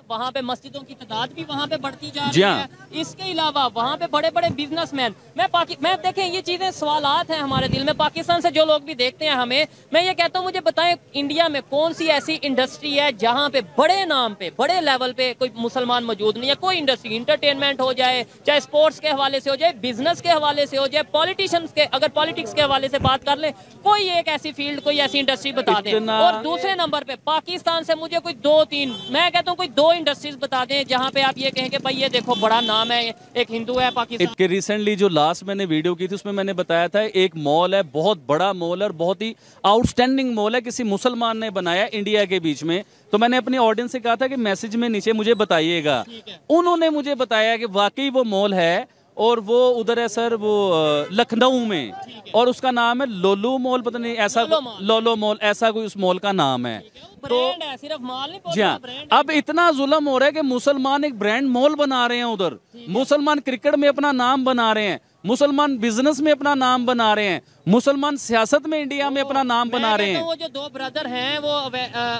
वहाँ पे मस्जिदों की तादाद भी वहाँ पे बढ़ती जा रही है। इसके अलावा वहाँ पे बड़े बड़े बिजनेसमैन, मैं देखें ये चीजें सवालात हैं हमारे दिल में, पाकिस्तान से जो लोग भी देखते हैं हमें, मैं ये कहता हूँ मुझे बताएं इंडिया में कौन सी ऐसी इंडस्ट्री है जहाँ पे बड़े नाम पे बड़े लेवल पे कोई मुसलमान मौजूद नहीं है। कोई इंडस्ट्री, इंटरटेनमेंट हो जाए, चाहे स्पोर्ट्स के हवाले से हो जाए, बिजनेस के हवाले से हो जाए, पॉलिटिशियंस के, अगर पॉलिटिक्स के हवाले से बात कर ले, कोई एक ऐसी फील्ड, कोई ऐसी इंडस्ट्री बता दें। और दूसरे नंबर पे पाकिस्तान से मुझे कोई 2-3, मैं कहता हूँ कोई 2 इंडस्ट्रीज बता दें जहाँ पे आप ये कहें कि भाई ये देखो बड़ा नाम है, एक हिंदू है पाकिस्तान के। रिसेंटली जो लास्ट मैंने वीडियो की थी उसमें मैंने बताया था एक मॉल है, बहुत बड़ा मॉल और बहुत ही आउटस्टैंडिंग मॉल है, किसी मुसलमान ने बनाया इंडिया के बीच में। तो मैंने अपनी ऑडियंस से कहा था कि मैसेज में नीचे मुझे बताइएगा। उन्होंने मुझे बताया कि वाकई वो मॉल है और वो उधर है सर, वो लखनऊ में, और उसका नाम है लोलू मॉल, पता नहीं ऐसा लोलो मॉल ऐसा कोई उस मॉल का नाम है। तो सिर्फ मॉल नहीं, जी हाँ, अब इतना जुल्म हो रहा है कि मुसलमान एक ब्रांड मॉल बना रहे हैं उधर, मुसलमान क्रिकेट में अपना नाम बना रहे हैं, मुसलमान बिजनेस में अपना नाम बना रहे हैं, मुसलमान सियासत में इंडिया में अपना नाम बना रहे हैं। वो जो 2 ब्रदर हैं वो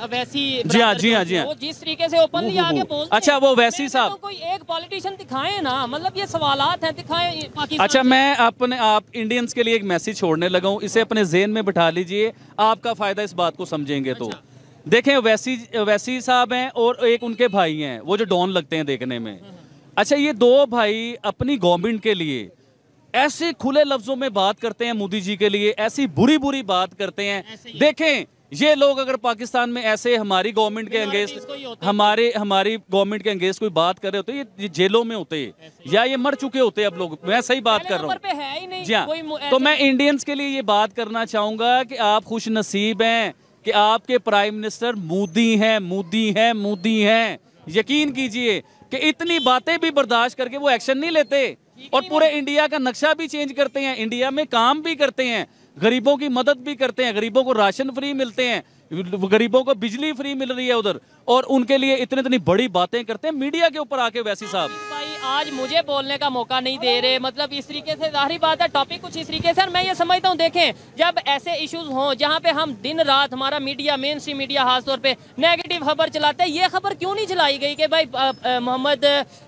वैसी, जी हाँ जी हाँ जी हाँ, वो जिस तरीके से ओपनली आगे बोलते हैं। अच्छा वो वैसी साहब, कोई एक पॉलिटिशियन दिखाएं ना, मतलब ये सवालात हैं, दिखाएं पाकिस्तान। अच्छा मैं अपने आप इंडियंस के लिए एक मैसेज छोड़ने लगा हूँ, इसे अपने ज़हन में बिठा लीजिए, आपका फायदा इस बात को समझेंगे। तो देखें वैसी साहब हैं और एक उनके भाई हैं, वो जो डॉन लगते हैं देखने में। अच्छा ये 2 भाई अपनी गवर्नमेंट के लिए ऐसे खुले लफ्जों में बात करते हैं, मोदी जी के लिए ऐसी बुरी बुरी बात करते हैं। देखें ये लोग अगर पाकिस्तान में ऐसे हमारी गवर्नमेंट के अगेंस्ट, हमारी गवर्नमेंट के अगेंस्ट कोई बात कर रहे होते, ये जेलों में होते या ये मर चुके होते। अब लोग, मैं सही बात कर रहा हूँ जी हाँ। तो मैं इंडियंस के लिए ये बात करना चाहूंगा कि आप खुश नसीब हैं कि आपके प्राइम मिनिस्टर मोदी हैं। यकीन कीजिए कि इतनी बातें भी बर्दाश्त करके वो एक्शन नहीं लेते और पूरे इंडिया का नक्शा भी चेंज करते हैं, इंडिया में काम भी करते हैं, गरीबों की मदद भी करते हैं, गरीबों को राशन फ्री मिलते हैं, गरीबों को बिजली फ्री मिल रही है उधर, और उनके लिए इतनी बड़ी बातें करते हैं मीडिया के ऊपर आके। वैसी साहब भाई आज मुझे बोलने का मौका नहीं दे रहे, मतलब इस तरीके से, जाहिर बात है टॉपिक कुछ इस तरीके से। मैं ये समझता हूँ देखें जब ऐसे इश्यूज हों जहाँ पे हम दिन रात, हमारा मीडिया, मेन स्ट्रीम मीडिया खासतौर पे नेगेटिव खबर चलाते हैं, ये खबर क्यों नहीं चलाई गई कि भाई मोहम्मद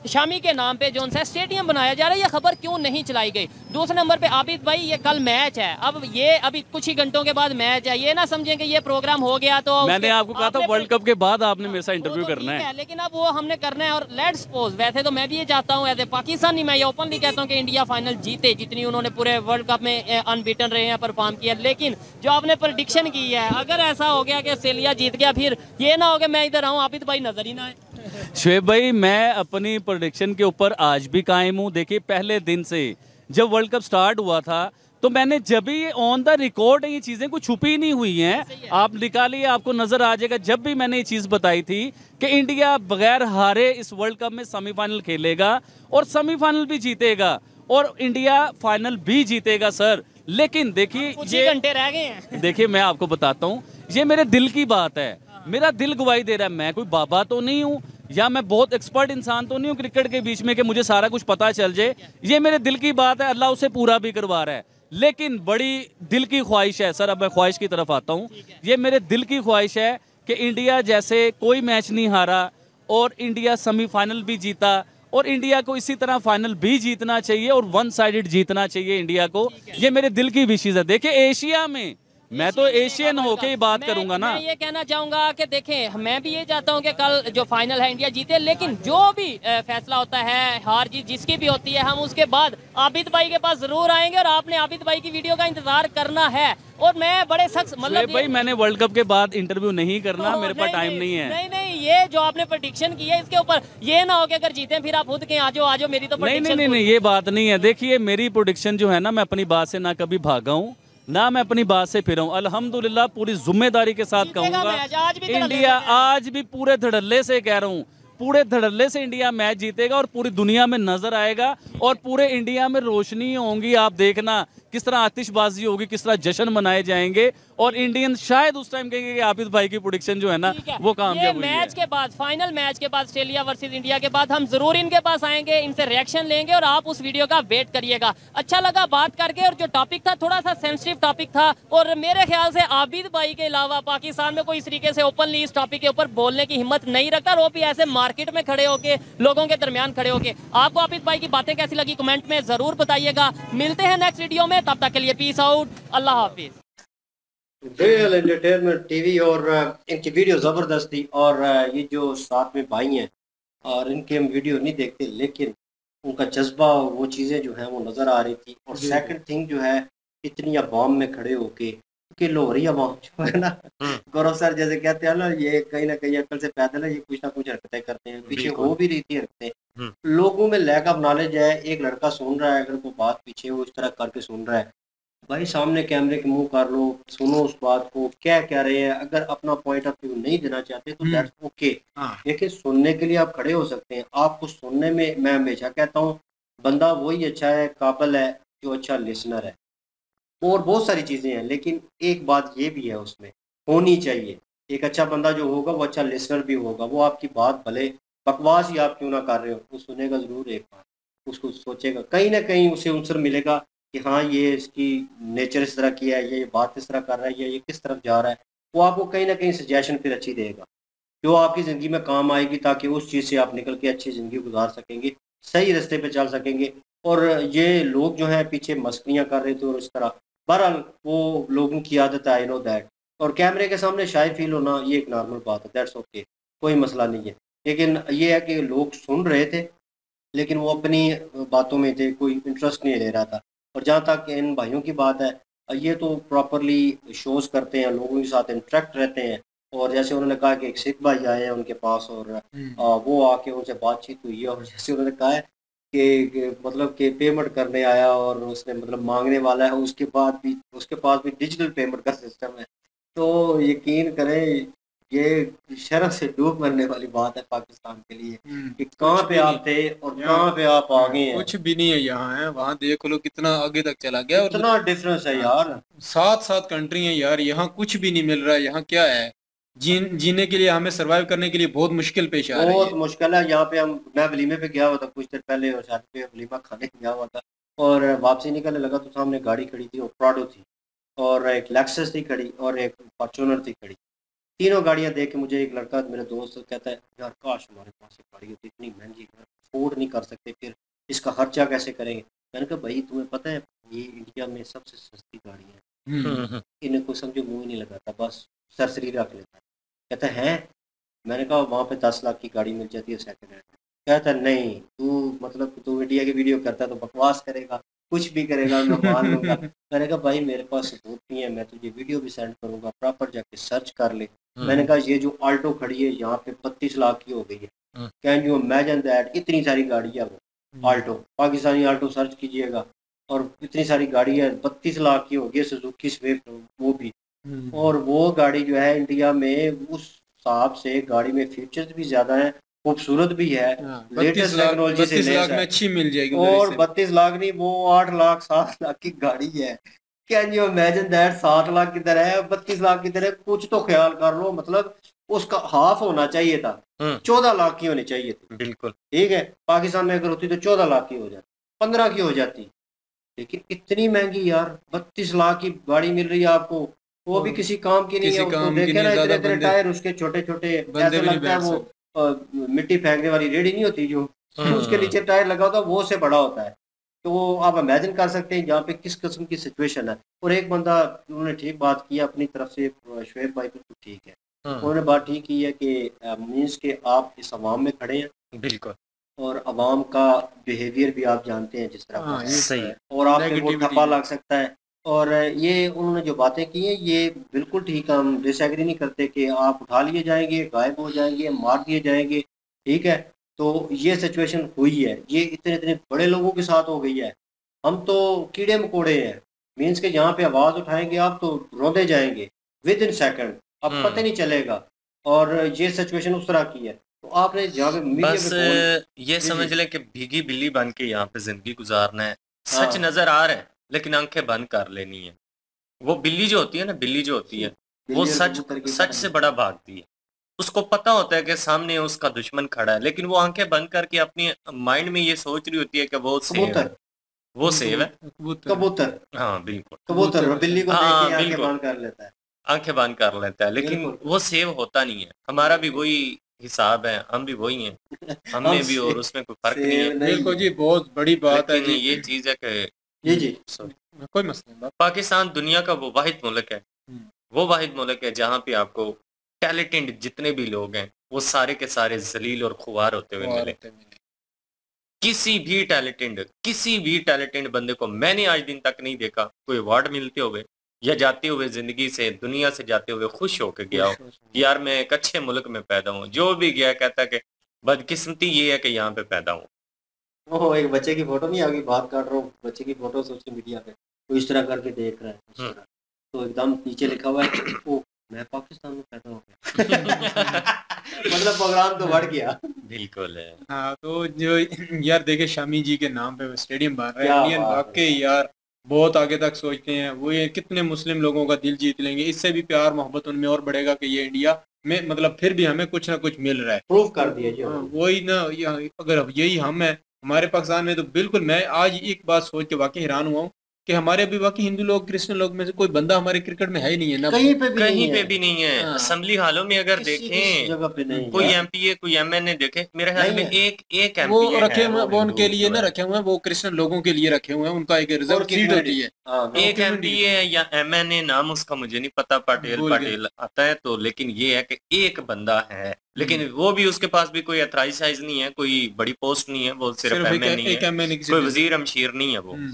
शामी के नाम पे जो सा स्टेडियम बनाया जा रहा है, ये खबर क्यों नहीं चलाई गई। दूसरे नंबर पे आबिद भाई, ये कल मैच है, अब ये अभी कुछ ही घंटों के बाद मैच है, ये ना समझें कि ये प्रोग्राम हो गया तो मैंने आपको कहा था वर्ल्ड कप के बाद आपने मेरे साथ इंटरव्यू करना है, लेकिन अब वो हमने करना है। और लेट्स सपोज, वैसे तो मैं भी ये चाहता हूँ एज ए पाकिस्तानी, मैं ये ओपनली कहता हूँ कि इंडिया फाइनल जीते, जितनी उन्होंने पूरे वर्ल्ड कप में अनबीटन रहे हैं, परफॉर्म किया। लेकिन जो आपने प्रेडिक्शन की है, अगर ऐसा हो गया कि ऑस्ट्रेलिया जीत गया, फिर ये ना हो कि मैं इधर आऊँ आबिद भाई नजर ही ना आए। शुएब भाई मैं अपनी प्रेडिक्शन के ऊपर आज भी कायम हूँ। देखिए पहले दिन से जब वर्ल्ड कप स्टार्ट हुआ था तो मैंने जब भी ये ऑन द रिकॉर्ड है, ये चीज़ें कुछ छुपी नहीं हुई हैं, आप निकालिए आपको नजर आ जाएगा। जब भी मैंने ये चीज़ बताई थी कि इंडिया बगैर हारे इस वर्ल्ड कप में सेमीफाइनल खेलेगा और सेमीफाइनल भी जीतेगा और इंडिया फाइनल भी जीतेगा सर। लेकिन देखिए ये घंटे रह गए हैं। देखिए मैं आपको बताता हूँ, ये मेरे दिल की बात है, मेरा दिल गवाही दे रहा है। मैं कोई बाबा तो नहीं हूँ या मैं बहुत एक्सपर्ट इंसान तो नहीं हूँ क्रिकेट के बीच में कि मुझे सारा कुछ पता चल जाए। ये मेरे दिल की बात है, अल्लाह उसे पूरा भी करवा रहा है। लेकिन बड़ी दिल की ख्वाहिश है सर, अब मैं ख्वाहिश की तरफ आता हूँ। ये मेरे दिल की ख्वाहिश है कि इंडिया जैसे कोई मैच नहीं हारा और इंडिया सेमीफाइनल भी जीता और इंडिया को इसी तरह फाइनल भी जीतना चाहिए और वन साइडेड जीतना चाहिए इंडिया को। ये मेरे दिल की विशेष है। देखिए एशिया में मैं तो एशियन होके ही बात करूंगा ना। मैं ये कहना चाहूंगा कि देखें मैं भी ये चाहता हूं कि कल जो फाइनल है इंडिया जीते, लेकिन जो भी फैसला होता है, हार जीत जिसकी भी होती है, हम उसके बाद आबिद भाई के पास जरूर आएंगे और आपने आबिद भाई की वीडियो का इंतजार करना है। और मैं बड़े सख्त मतलब भाई मैंने वर्ल्ड कप के बाद इंटरव्यू नहीं करना, मेरे पास टाइम नहीं है। नहीं ये जो आपने प्रेडिक्शन की है इसके ऊपर ये ना हो कि अगर जीते फिर आप खुद के आ जाओ मेरी तो नहीं ये बात नहीं है। देखिए मेरी प्रेडिक्शन जो है ना, मैं अपनी बात से ना कभी भागा हूँ ना मैं अपनी बात से फिरा हूँ। अल्हम्दुलिल्लाह पूरी जिम्मेदारी के साथ कहूँगा इंडिया आज भी पूरे धड़ल्ले से कह रहा हूँ पूरे धड़ल्ले से इंडिया मैच जीतेगा और पूरी दुनिया में नजर आएगा और पूरे इंडिया में रोशनी होंगी। आप देखना किस तरह आतिशबाजी होगी, किस तरह जश्न मनाए जाएंगे और इंडियन शायद उस टाइम कहेंगे कि आबिद भाई की प्रेडिक्शन जो है ना वो कामयाब हुई है। मैच के बाद, फाइनल मैच के बाद, ऑस्ट्रेलिया वर्सेस इंडिया के बाद हम जरूर इनके पास आएंगे, इनसे रिएक्शन लेंगे और आप उस वीडियो का वेट करिएगा। अच्छा लगा बात करके और जो टॉपिक था थोड़ा सा सेंसिटिव टॉपिक था और मेरे ख्याल से आबिद भाई के अलावा पाकिस्तान में कोई इस तरीके से ओपनली इस टॉपिक के ऊपर बोलने की हिम्मत नहीं रखता और वो भी ऐसे मार्केट में खड़े होके, लोगों के दरमियान खड़े होके। आपको आबिद भाई की बातें कैसी लगी कमेंट में जरूर बताइएगा। मिलते हैं नेक्स्ट वीडियो में, तब तक के लिए पीस आउट, अल्लाह हाफिज। रियल एंटरटेनमेंट टीवी और इनकी वीडियो ज़बरदस्त थी और ये जो साथ में भाई हैं और इनके हम वीडियो नहीं देखते लेकिन उनका जज्बा, वो चीज़ें जो हैं वो नज़र आ रही थी। और सेकंड थिंग जो है, इतनी अवाम में खड़े होके, क्योंकि लोहरी अवाम जो है ना, गौरव सर जैसे कहते हैं ना, ये कहीं ना कहीं अकल से पैदल है, ये कुछ ना कुछ हरकतें करते हैं, पीछे हो भी रही थी हरकतें। लोगों में लैक ऑफ नॉलेज है। एक लड़का सुन रहा है, अगर कोई बात पीछे वो इस तरह करके सुन रहा है, भाई सामने कैमरे के मुंह कर लो, सुनो उस बात को क्या कह रहे हैं। अगर अपना पॉइंट ऑफ व्यू नहीं देना चाहते तो दैट्स ओके, लेकिन सुनने के लिए आप खड़े हो सकते हैं। आपको सुनने में, मैं हमेशा कहता हूँ, बंदा वही अच्छा है, काबिल है जो अच्छा लिसनर है। और बहुत सारी चीज़ें हैं, लेकिन एक बात ये भी है उसमें होनी चाहिए, एक अच्छा बंदा जो होगा वो अच्छा लिसनर भी होगा। वो आपकी बात भले बकवास ही आप क्यों ना कर रहे हो, वो सुनेगा ज़रूर, एक बार उसको सोचेगा, कहीं ना कहीं उसे उनसर मिलेगा कि हाँ ये इसकी नेचर इस तरह की है, ये बात इस तरह कर रहा है, ये किस तरफ जा रहा है। वो आपको कहीं ना कहीं सजेशन फिर अच्छी देगा जो आपकी ज़िंदगी में काम आएगी, ताकि उस चीज़ से आप निकल के अच्छी ज़िंदगी गुजार सकेंगे, सही रास्ते पे चल सकेंगे। और ये लोग जो हैं पीछे मस्करियाँ कर रहे थे और इस तरह, बहरहाल वो लोगों की आदत है, आई नो दैट। और कैमरे के सामने शाय फील होना ये एक नॉर्मल बात है, दैट्स ओके, कोई मसला नहीं है। लेकिन ये है कि लोग सुन रहे थे लेकिन वो अपनी बातों में थे, कोई इंटरेस्ट नहीं ले रहा था। और जहाँ तक इन भाइयों की बात है, ये तो प्रॉपरली शोज़ करते हैं, लोगों के साथ इंटरेक्ट रहते हैं। और जैसे उन्होंने कहा कि एक सिख भाई आए हैं उनके पास और वो आके उनसे बातचीत हुई है, और जैसे उन्होंने कहा है कि मतलब कि पेमेंट करने आया और उसने मतलब मांगने वाला है, उसके बाद भी उसके पास भी डिजिटल पेमेंट का सिस्टम है। तो यकीन करें ये शर्म से डूब मरने वाली बात है पाकिस्तान के लिए कि कहाँ पे आप थे और कहाँ पे आप आ गए हैं। कुछ भी नहीं है यहाँ, है वहाँ देख लो कितना आगे तक चला गया। और इतना डिफरेंस है यार, 7 कंट्री है यार, यहाँ कुछ भी नहीं मिल रहा है। यहाँ क्या है, जीने के लिए, हमें सरवाइव करने के लिए बहुत मुश्किल पेश आ रही है। बहुत मुश्किल है। यहाँ पे मैं वलीमे पे गया हुआ था कुछ देर पहले, और शादी पे वलीमा खाने गया हुआ था और वापसी निकलने लगा तो सामने गाड़ी खड़ी थी, और प्राडो थी और एक लेक्सस थी खड़ी और एक फॉर्च्यूनर थी खड़ी। तीनों गाड़ियाँ देख के मुझे एक लड़का, मेरा दोस्त, कहता है यार काश हमारे पास एक गाड़ी होती, इतनी महंगी अफोर्ड नहीं कर सकते, फिर इसका खर्चा कैसे करेंगे। मैंने कहा भाई तुम्हें पता है ये इंडिया में सबसे सस्ती गाड़ी है, इन्हें कोई समझो मुँह ही नहीं लगाता, बस सरसरी रख लेता है। कहता है मैंने कहा वहाँ पे 10 लाख की गाड़ी मिल जाती है सेकंड हैंड। कहता नहीं तू मतलब तू इंडिया की वीडियो करता है तो बकवास करेगा, कुछ भी करेगा, मैं मान लूँगा। मैंने कहा भाई मेरे पास सबूत नहीं है, मैं तुझे वीडियो भी सेंड करूँगा, प्रॉपर जाके सर्च कर ले। मैंने कहा ये जो आल्टो खड़ी है यहाँ पे 32 लाख की हो गई है, कैन यू इमेजिन दैट। इतनी सारी गाड़ी है वो आल्टो, पाकिस्तानी आल्टो सर्च कीजिएगा और इतनी सारी गाड़ी है, 32 लाख की होगी। सुजुकी स्विफ्ट वो भी, और वो गाड़ी जो है इंडिया में उस हिसाब से गाड़ी में फीचर्स भी ज्यादा हैं, खूबसूरत भी है, लेटेस्ट टेक्नोलॉजी से 32 लाख में अच्छी मिल जाएगी। और 32 लाख नहीं, वो 8 लाख 7 लाख की गाड़ी है। Can you imagine that. 7 lakh की तरह है, 32 लाख की तरह, कुछ तो ख्याल कर लो। मतलब उसका हाफ होना चाहिए था, 14 लाख की होनी चाहिए थी। बिल्कुल ठीक है, पाकिस्तान में अगर होती तो 14 लाख की हो जाती, 15 की हो जाती, लेकिन इतनी महंगी यार। 32 लाख की गाड़ी मिल रही है आपको, वो भी किसी काम की नहीं है। उसको देखे ना इतने इतने टायर, उसके छोटे छोटे, ऐसा लगता है वो मिट्टी फेंकने वाली रेडी नहीं होती जो उसके नीचे टायर लगा होता है, वो से बड़ा होता है। तो आप इमेजिन कर सकते हैं यहाँ पे किस किस्म की सिचुएशन है। और एक बंदा, उन्होंने ठीक बात की अपनी तरफ से, शुएब भाई बिल्कुल ठीक है, उन्होंने बात ठीक की है कि मीन्स के आप इस अवाम में खड़े हैं, बिल्कुल, और अवाम का बिहेवियर भी आप जानते हैं जिस तरह सही है, और आप पे वो ठप्पा लग सकता है। और ये उन्होंने जो बातें की हैं ये बिल्कुल ठीक है, हम डिसएग्री नहीं करते कि आप उठा लिए जाएंगे, गायब हो जाएंगे, मार दिए जाएंगे, ठीक है। तो ये सिचुएशन हुई है, ये इतने इतने बड़े लोगों के साथ हो गई है। हम तो कीड़े मकोड़े हैं, मीन्स के जहाँ पे आवाज़ उठाएंगे आप तो रोंदे जाएंगे विद इन सेकंड, अब पता नहीं चलेगा। और ये सिचुएशन उस तरह की है। तो आपने जहाँ पे मीडिया बस पे ये जी समझ जी लें कि भीगी बिल्ली बन के यहाँ पे जिंदगी गुजारना है। सच हाँ नजर आ रहा है लेकिन आंखें बंद कर लेनी है। वो बिल्ली जो होती है ना, बिल्ली जो होती है वो बिल्ली और सच कबूतर की सच तरह से है। बड़ा भागती है। उसको पता होता है कि सामने उसका दुश्मन खड़ा है, लेकिन वो आंखें बंद करके अपनी माइंड में ये सोच रही होती है कि वो सेव है, कबूतर वो सेव है। कबूतर कबूतर हाँ बिल्कुल। कबूतर कबूतर और बिल्ली को हाँ देख हाँ के आंखें बिल्कुल, बंद कर लेता है। आंखें बंद कर लेता है, लेकिन बिल्कुल वो सेव होता नहीं है। हमारा भी वही हिसाब है, हम भी वही हैं, हम हम में भी और उसमें कोई फर्क नहीं है। सेव नहीं बिल्कुल है। जी, बहुत बड़ी बात है लेकिन जी। ये चीज है कि जी जी सॉरी, कोई मसला नहीं, बात। पाकिस्तान दुनिया का वो वाहिद मुल्क है, वो वाहिद मुल्क है जहाँ पे आपको टैलेंटेड जितने भी लोग हैं वो सारे के सारे जलील और खुआर होते हुए मिले। किसी भी टैलेंटेड बंदे को मैंने आज दिन तक नहीं देखा कोई अवार्ड मिलते हुए या जाते हुए जिंदगी से दुनिया से जाते हुए खुश होकर गया हो कि यार मैं एक अच्छे मुल्क में पैदा हूँ। जो भी गया कहता कि बदकिस्मती ये है कि यहाँ पे पैदा हूँ। ओह एक बच्चे की फोटो नहीं आगे बात कर रहा हूँ, बच्चे की फोटो सोशल मीडिया पे तो इस तरह करके देख रहा है इस तरह, तो एकदम नीचे लिखा हुआ है ओ मैं पाकिस्तान में पैदा हो गया। मतलब प्रोग्राम तो बढ़ गया। बिल्कुल है। हाँ तो जो यार देखे शामी जी के नाम पे स्टेडियम बन रहा क्या है, इंडियन बात है। वाकई यार बहुत आगे तक सोचते हैं। वो ये कितने मुस्लिम लोगों का दिल जीत लेंगे, इससे भी प्यार मोहब्बत उनमें और बढ़ेगा कि ये इंडिया में मतलब फिर भी हमें कुछ ना कुछ मिल रहा है। प्रूव कर दिया जी हाँ, उन्होंने। वही ना, अगर यही हम है हमारे पाकिस्तान में, तो बिल्कुल मैं आज एक बात सोच के वाकई हैरान हुआ हूँ कि हमारे अभी बाकी हिंदू लोग क्रिश्चियन लोग में से कोई बंदा हमारे क्रिकेट में है ही नहीं है ना। कहीं पे भी नहीं कहीं पे है, भी नहीं है। हाँ। असेंबली हालों में अगर किसी देखें जगह पे नहीं कोई है। एमपीए कोई एमएनए देखे, मेरे ख्याल नहीं में है। एक वो एमपीए रखे है हुए वो उनके हिंदू लिए जो ना है। रखे हुए हैं, वो क्रिश्चियन लोगों के लिए रखे हुए हैं, उनका एक रिजर्व और सीट कितना होती है। हाँ एक क्यों नहीं एमपीए है या एमएनए, नाम उसका मुझे नहीं पता, पटेल भूल गए। पटेल आता है तो, लेकिन ये है कि एक बंदा है, लेकिन वो भी उसके पास भी कोई अथराइज नहीं है, कोई बड़ी पोस्ट नहीं है, वो सिर्फ सिर्फ एमएनए एक है, एमएनए की कोई सीट वजीर अमशीर नहीं है वो। है।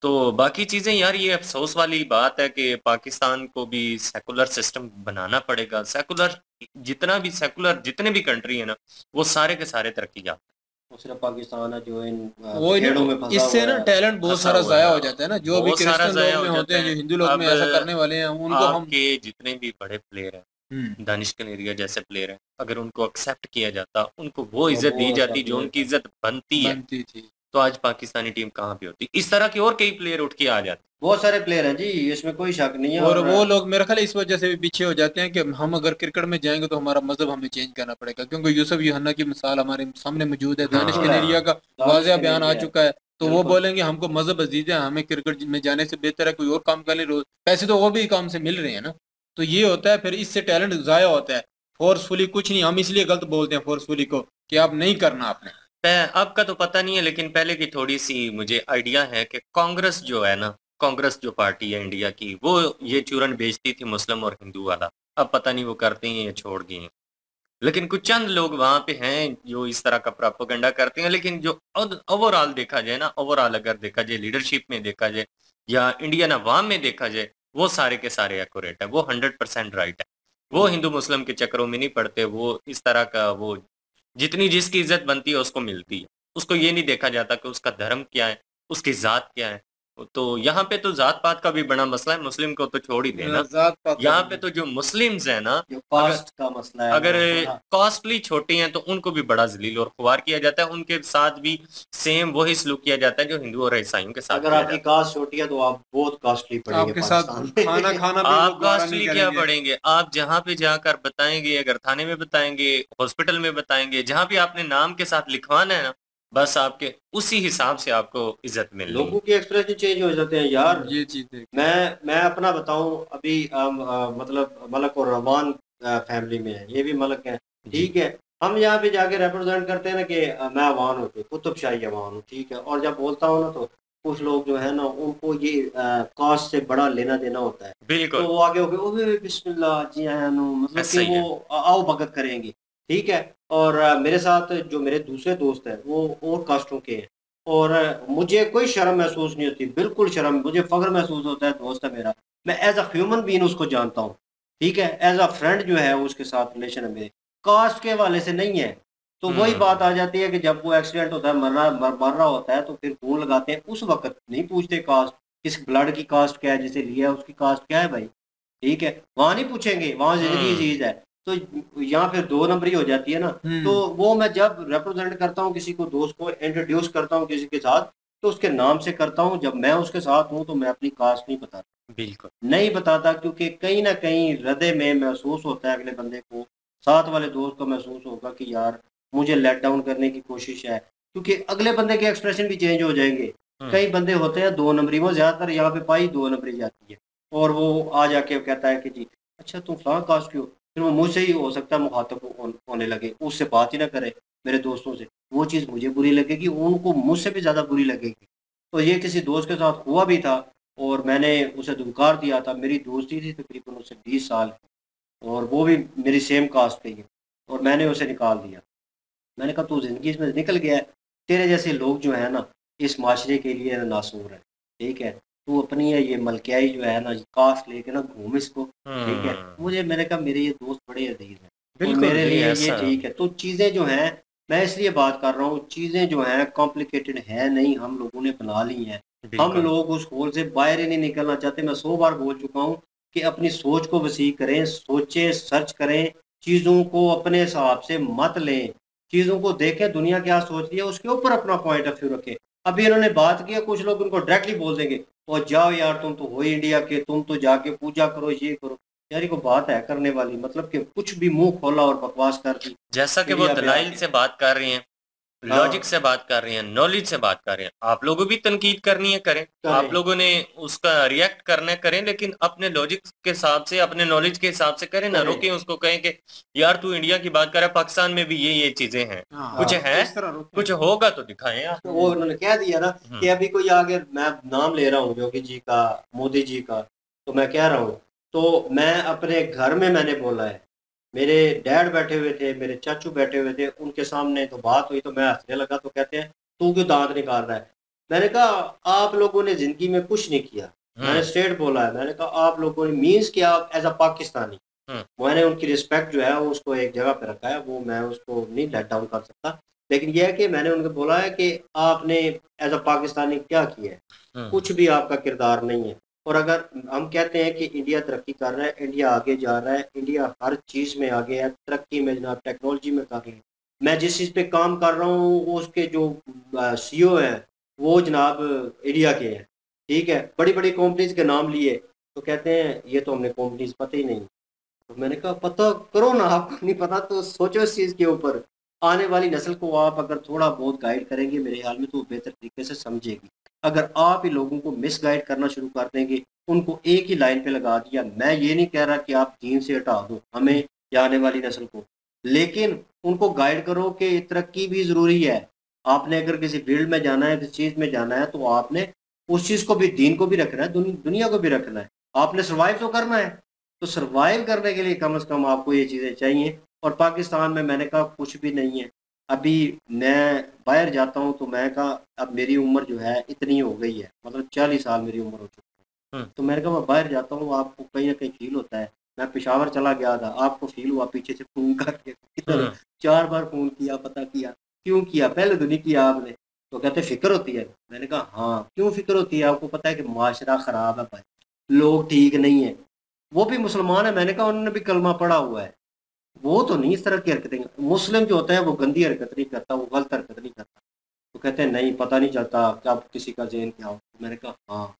तो बाकी चीजें यार ये अफसोस वाली बात है कि पाकिस्तान को भी सेकुलर सिस्टम बनाना पड़ेगा। सेकुलर जितने भी कंट्री है ना वो सारे के सारे तरक्की याफ्ता। वो सिर्फ पाकिस्तान है जो इन वो खेड़ों में फंसा इससे हुआ ना है। टैलेंट बहुत फंसा सारा हुआ जाया है, हो जाता है ना, जो भी बहुत सारा क्रिश्चियन ज़ाया लोग हो में होते जाता हैं, जो है। हिंदू लोग में अब ऐसा करने वाले हैं, उनको हम आपके जितने भी बड़े प्लेयर हैं, दानिश कनेरिया जैसे प्लेयर हैं, अगर उनको एक्सेप्ट किया जाता, उनको वो तो इज्जत वो दी ऐसा जाती जो प्लेयर उनकी था। इज्जत बनती है, बनती थी। तो आज पाकिस्तानी टीम कहाँ पे होती। इस तरह के और कई प्लेयर उठ के आ जाते। बहुत सारे प्लेयर हैं जी, इसमें कोई शक नहीं है। और वो लोग मेरा ख्याल है इस वजह से भी पीछे हो जाते हैं कि हम अगर क्रिकेट में जाएंगे तो हमारा मजहब हमें चेंज करना पड़ेगा, क्योंकि यूसुफ यूहन्ना की मिसाल हमारे सामने मौजूद है, दानिश हाँ। कनेरिया का दानिश वाज़ेह बयान आ कनेरिया, चुका है। तो वो बिल्कुल। बोलेंगे हमको मजहब अजीज है, हमें क्रिकेट में जाने से बेहतर है कोई और काम कर ले, रोज पैसे तो और भी काम से मिल रहे हैं ना। तो ये होता है, फिर इससे टैलेंट जाया होता है। फोर्सफुली कुछ नहीं, हम इसलिए गलत बोलते हैं फोर्सफुली को कि आप नहीं करना आपने। अब का तो पता नहीं है, लेकिन पहले की थोड़ी सी मुझे आइडिया है कि कांग्रेस जो है ना, कांग्रेस जो पार्टी है इंडिया की, वो ये चूरन बेचती थी मुस्लिम और हिंदू वाला। अब पता नहीं वो करते हैं या छोड़ दिए हैं, लेकिन कुछ चंद लोग वहां पे हैं जो इस तरह का प्रोपेगेंडा करते हैं। लेकिन जो ओवरऑल देखा जाए ना, ओवरऑल अगर देखा जाए, लीडरशिप में देखा जाए या इंडियन अवाम में देखा जाए, वो सारे के सारे एक्यूरेट है, वो 100% राइट है। वो हिंदू मुस्लिम के चक्करों में नहीं पड़ते। वो इस तरह का, वो जितनी जिसकी इज्जत बनती है उसको मिलती है। उसको ये नहीं देखा जाता कि उसका धर्म क्या है, उसकी जात क्या है। तो यहाँ पे तो जात पात का भी बड़ा मसला है, मुस्लिम को तो छोड़ ही देना। जात पात का यहाँ भी पे तो जो मुस्लिम्स है ना, जो कास्ट का मसला है, अगर वो बड़ा- कॉस्टली छोटे हैं तो उनको भी बड़ा जलील और खुआर किया जाता है। उनके साथ भी सेम वही सलूक किया जाता है जो हिंदू और ईसाइयों के साथ अगर किया आपकी जाता है। कास्ट छोटी है तो आप बहुत कॉस्टली पड़ेंगे आपके साथ पाकिस्तान में। खाना खाना भी वो आप गवारा कॉस्टली नहीं क्या करेंगे। पड़ेंगे, आप जहाँ पे जाकर बताएंगे, अगर थाने में बताएंगे, हॉस्पिटल में बताएंगे, जहाँ भी आपने नाम के साथ लिखवाना है ना, बस आपके उसी हिसाब से आपको इज्जत मिलनी है। लोगों के एक्सप्रेशन चेंज हो जाते हैं यार। ये चीज देख मैं अपना बताऊं, अभी मतलब मलक और रहमान फैमिली में है, ये भी मलक है, ठीक है। हम यहाँ पे जाके रिप्रेजेंट करते हैं ना कि मैं अवान हूँ, कुतुबशाही अवान हूँ, ठीक है। और जब बोलता हूँ ना तो कुछ लोग जो है ना उनको ये कास्ट से बड़ा लेना देना होता है, तो बिल्कुल वो आगे होके ओए बिस्मिल्लाह जी आयानु, मतलब ऐसा कि ही है। वो आओ भगत करेंगे, ठीक है। और मेरे साथ जो मेरे दूसरे दोस्त हैं वो और कास्टों के हैं, और मुझे कोई शर्म महसूस नहीं होती, बिल्कुल शर्म, मुझे फख्र महसूस होता है, दोस्त है मेरा, मैं एज अ ह्यूमन बीइंग उसको जानता हूँ, ठीक है। एज अ फ्रेंड जो है उसके साथ रिलेशन है मेरे, कास्ट के हवाले से नहीं है। तो वही बात आ जाती है कि जब वो एक्सीडेंट होता है, मर रहा होता है, तो फिर खून लगाते हैं, उस वक्त नहीं पूछते कास्ट, किस ब्लड की कास्ट क्या है, जिसे लिया है उसकी कास्ट क्या है भाई, ठीक है, वहां नहीं पूछेंगे, वहां जिंदगी अजीज है। तो यहाँ फिर 2 नंबरी हो जाती है ना। तो वो मैं जब रिप्रेजेंट करता हूँ किसी को, दोस्त को इंट्रोड्यूस करता हूँ किसी के साथ, तो उसके नाम से करता हूँ। जब मैं उसके साथ हूँ तो मैं अपनी कास्ट नहीं बताता, बिल्कुल नहीं बताता, क्योंकि कहीं ना कहीं हृदय में महसूस होता है अगले बंदे को, साथ वाले दोस्त को महसूस होगा कि यार मुझे लेट डाउन करने की कोशिश है, क्योंकि अगले बंदे के एक्सप्रेशन भी चेंज हो जाएंगे। कई बंदे होते हैं 2 नंबरी, वो ज्यादातर यहाँ पे पाई 2 नंबरी जाती है, और वो आ जाके कहता है कि जी अच्छा तुम फलां कास्ट के हो, फिर वो मुझसे ही हो सकता है मुखातब होने लगे, उससे बात ही ना करे मेरे दोस्तों से, वो चीज़ मुझे बुरी लगेगी, उनको मुझसे भी ज़्यादा बुरी लगेगी। तो ये किसी दोस्त के साथ हुआ भी था, और मैंने उसे धुनकार दिया था। मेरी दोस्ती थी तकरीबन उससे 20 साल की, और वो भी मेरी सेम कास्ट पे ही है, और मैंने उसे निकाल दिया। मैंने कहा तू ज़िंदगी में निकल गया है, तेरे जैसे लोग जो है ना इस माशरे के लिए नासूर है, ठीक है, तू अपनी है ये मलकियाई जो है ना कास्ट लेके ना घूम इसको, ठीक है। मुझे, मैंने कहा मेरे ये दोस्त बड़े अजीज हैं, और बिल्कुल मेरे भी लिए ये ऐसा ठीक है। तो चीज़ें जो हैं, मैं इसलिए बात कर रहा हूँ, चीज़ें जो हैं कॉम्प्लिकेटेड है नहीं, हम लोगों ने बना ली हैं। हम बिल्कुल लोग उस होल से बाहर ही नहीं निकलना चाहते। मैं 100 बार बोल चुका हूँ कि अपनी सोच को वसी करें, सोचें, सर्च करें, चीज़ों को अपने हिसाब से मत लें, चीज़ों को देखें दुनिया क्या सोच रही है, उसके ऊपर अपना पॉइंट ऑफ व्यू रखें। अभी इन्होंने बात किया, कुछ लोग उनको डायरेक्टली बोल देंगे और जाओ यार तुम तो हो ही इंडिया के, तुम तो जाके पूजा करो, ये करो। यार ये को बात है करने वाली, मतलब कि कुछ भी मुंह खोला और बकवास कर दी जैसा कि वो इंडिया पे दलाइल आके। से बात कर रहे हैं, लॉजिक से बात कर रहे हैं, नॉलेज से बात कर रहे हैं, आप लोगों भी तनकीद करनी है करें, आप करें लोगों ने उसका रिएक्ट करना है करें, लेकिन अपने लॉजिक के हिसाब से, अपने नॉलेज के हिसाब से करें ना, करें। रोकें उसको, कहें कि यार तू इंडिया की बात कर रहा है, पाकिस्तान में भी ये चीजें हैं, कुछ है, कुछ होगा तो दिखाएं आप। तो वो उन्होंने कह दिया ना कि अभी कोई आगे, मैं नाम ले रहा हूँ योगी जी का, मोदी जी का, तो मैं कह रहा हूँ, तो मैं अपने घर में मैंने बोला है, मेरे डैड बैठे हुए थे, मेरे चाचू बैठे हुए थे, उनके सामने तो बात हुई, तो मैं हंसने लगा, तो कहते हैं तू क्यों दांत निकाल रहा है। मैंने कहा आप लोगों ने जिंदगी में कुछ नहीं किया, मैंने स्ट्रेट बोला है, मैंने कहा आप लोगों ने मीन्स किया एज अ पाकिस्तानी। मैंने उनकी रिस्पेक्ट जो है उसको एक जगह पे रखा है, वो मैं उसको नहीं लेट डाउन कर सकता, लेकिन यह है कि मैंने उनको बोला है कि आपने एज अ पाकिस्तानी क्या किया है, कुछ भी आपका किरदार नहीं है। और अगर हम कहते हैं कि इंडिया तरक्की कर रहा है, इंडिया आगे जा रहा है, इंडिया हर चीज़ में आगे है, तरक्की में जनाब, टेक्नोलॉजी में कर रहे हैं। मैं जिस चीज़ पे काम कर रहा हूँ उसके जो सीईओ हैं वो जनाब इंडिया के हैं, ठीक है, बड़ी बड़ी कंपनीज के नाम लिए, तो कहते हैं ये तो हमने कंपनीज पता ही नहीं। तो मैंने कहा पता करो ना, आपको नहीं पता तो सोचो इस चीज़ के ऊपर। आने वाली नस्ल को आप अगर थोड़ा बहुत गाइड करेंगे मेरे ख्याल में, तो वो बेहतर तरीके से समझेगी। अगर आप ही लोगों को मिस गाइड करना शुरू कर देंगे, उनको एक ही लाइन पे लगा दिया, मैं ये नहीं कह रहा कि आप दीन से हटा दो हमें या आने वाली नस्ल को, लेकिन उनको गाइड करो कि तरक्की भी ज़रूरी है। आपने अगर किसी फील्ड में जाना है, किसी चीज़ में जाना है, तो आपने उस चीज़ को भी, दीन को भी रखना है, दुनिया को भी रखना है। आपने सर्वाइव तो करना है, तो सर्वाइव करने के लिए कम से कम आपको ये चीज़ें चाहिए। और पाकिस्तान में मैंने कहा कुछ भी नहीं है। अभी मैं बाहर जाता हूँ तो मैं कहा अब मेरी उम्र जो है इतनी हो गई है, मतलब 40 साल मेरी उम्र हो चुकी है, तो मैंने कहा मैं बाहर जाता हूँ, आपको कहीं ना कहीं फील होता है। मैं पेशावर चला गया था, आपको फील हुआ पीछे से फ़ोन करके, कितने 4 बार फ़ोन किया, पता किया क्यों किया, पहले तो नहीं किया आपने। तो कहते फ़िक्र होती है। मैंने कहा हाँ क्यों फ़िक्र होती है, आपको पता है कि माशरा ख़राब है भाई, लोग ठीक नहीं है। वो भी मुसलमान है, मैंने कहा उन्होंने भी कलमा पढ़ा हुआ है, वो तो नहीं इस तरह की हरकतें। मुस्लिम जो होता है वो गंदी हरकत नहीं करता, वो गलत हरकत नहीं करता। तो कहते हैं नहीं पता नहीं चलता कब किसी का ज़हन क्या हो। मैंने कहा हाँ,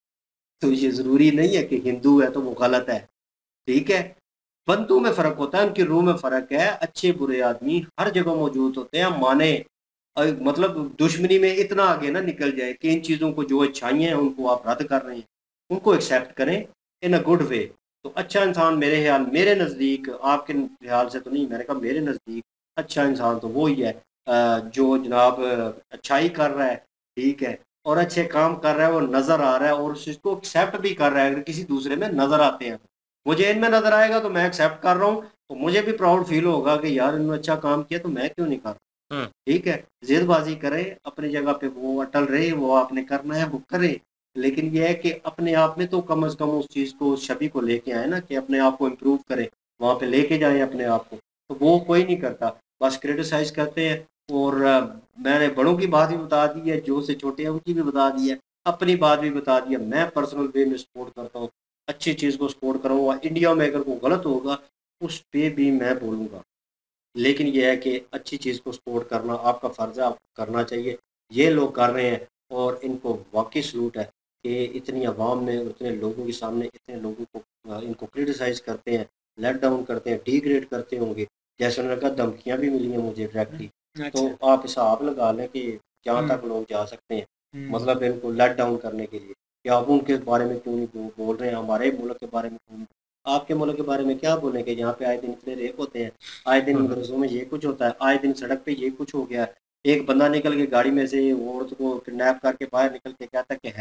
तो ये ज़रूरी नहीं है कि हिंदू है तो वो गलत है, ठीक है। बंदों में फ़र्क होता है, उनकी रूह में फ़र्क है। अच्छे बुरे आदमी हर जगह मौजूद होते हैं, माने मतलब दुश्मनी में इतना आगे ना निकल जाए कि इन चीज़ों को, जो अच्छाइयाँ हैं उनको आप रद्द कर रहे हैं, उनको एक्सेप्ट करें इन अ गुड वे। तो अच्छा इंसान मेरे ख्याल, मेरे नज़दीक, आपके ख्याल से तो नहीं, मैंने कहा मेरे नज़दीक अच्छा इंसान तो वो ही है जो जनाब अच्छाई कर रहा है, ठीक है, और अच्छे काम कर रहा है, वो नज़र आ रहा है और उस चीज़ को एक्सेप्ट भी कर रहा है। अगर किसी दूसरे में नज़र आते हैं, मुझे इनमें नज़र आएगा तो मैं एक्सेप्ट कर रहा हूँ, तो मुझे भी प्राउड फील होगा कि यार इन्होंने अच्छा काम किया तो मैं क्यों नहीं कर रहा, ठीक है। ज़िदबाज़ी करे, अपनी जगह पे वो अटल रहे, वो आपने करना है वो करे, लेकिन ये है कि अपने आप में तो कम से कम उस चीज़ को, उस छवि को लेके आए ना, कि अपने आप को इम्प्रूव करें, वहाँ पे लेके जाएं अपने आप को। तो वो कोई नहीं करता, बस क्रिटिसाइज़ करते हैं। और मैंने बड़ों की बात भी बता दी है, जो से छोटे हैं उनकी भी बता दी है, अपनी बात भी बता दी है। मैं पर्सनल वे में सपोर्ट करता हूँ, अच्छी चीज़ को सपोर्ट करूँगा। इंडिया में अगर वो गलत होगा उस पे भी मैं बोलूँगा। लेकिन ये है कि अच्छी चीज़ को सपोर्ट करना आपका फ़र्ज़ है, आपको करना चाहिए। ये लोग कर रहे हैं और इनको वाक़ई सलूट है कि इतनी आवाम में, उतने लोगों के सामने, इतने लोगों को इनको क्रिटिसाइज़ करते हैं, लेट डाउन करते हैं, डिग्रेड करते होंगे। जैसे उन्होंने कहा धमकियाँ भी मिली हैं मुझे डायरेक्टली। तो अच्छा। आप हिसाब लगा लें कि जहाँ तक लोग जा सकते हैं, मतलब इनको लेट डाउन करने के लिए कि आप उनके बारे में क्यों नहीं बोल रहे हैं, हमारे मुल्क के बारे में क्यों, आपके मुल्क के बारे में क्या बोलें कि यहाँ पे आए दिन इतने रेप होते हैं, आए दिन मदरसों में ये कुछ होता है, आए दिन सड़क पे ये कुछ हो गया है। एक बंदा निकल के गाड़ी में से वो औरत को किडनैप करके बाहर निकल के कहता है कि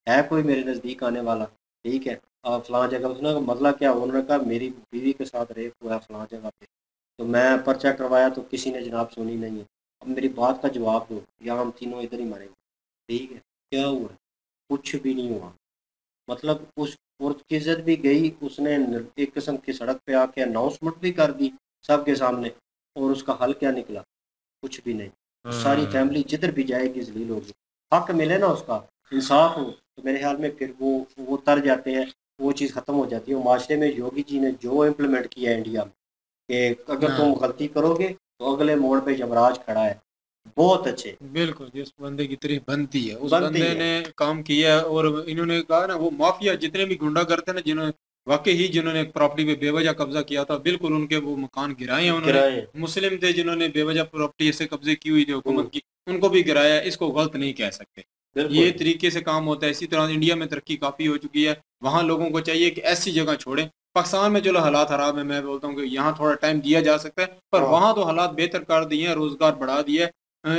है कोई मेरे नज़दीक आने वाला, ठीक है? फलाँ जगह उसने कहा मतलब क्या? उन्होंने कहा मेरी बीवी के साथ रेप हुआ है फलाँ जगह पे। तो मैं पर्चा करवाया तो किसी ने जनाब सुनी नहीं है। अब मेरी बात का जवाब दो या हम तीनों इधर ही मरेंगे, ठीक है? क्या हुआ? कुछ भी नहीं हुआ। मतलब उस औरत की इज़्ज़त भी गई, उसने एक किस्म की सड़क पे आके अनाउंसमेंट भी कर दी सबके सामने और उसका हल क्या निकला? कुछ भी नहीं। तो सारी फैमिली जिधर भी जाएगी ज़लील होगी। हक मिले ना उसका, इंसाफ हो, तो मेरे ख्याल में फिर वो तर जाते हैं, वो चीज़ ख़त्म हो जाती है। माशरे में योगी जी ने जो इम्प्लीमेंट किया है इंडिया में कि अगर तुम गलती करोगे तो अगले मोड़ पे यमराज खड़ा है। बहुत अच्छे। बिल्कुल, जिस बंदे की तारीफ बनती है, उस बंदे ने काम किया है। और इन्होंने कहा ना, वो माफिया जितने भी गुंडा करते हैं ना, जिन्होंने प्रॉपर्टी पे बेवजह कब्जा किया था, बिल्कुल उनके वो मकान गिराए हैं उन्होंने। मुस्लिम थे जिन्होंने बेवजह प्रॉपर्टी ऐसे कब्जे की हुई थी हुकूमत की, उनको भी गिराया। इसको गलत नहीं कह सकते। ये तरीके से काम होता है। इसी तरह इंडिया में तरक्की काफी हो चुकी है। वहाँ लोगों को चाहिए कि ऐसी जगह छोड़ें। पाकिस्तान में चलो हालात खराब है, मैं बोलता हूँ कि यहाँ थोड़ा टाइम दिया जा सकता है, पर वहाँ तो हालात बेहतर कर दिए हैं, रोजगार बढ़ा दिया है।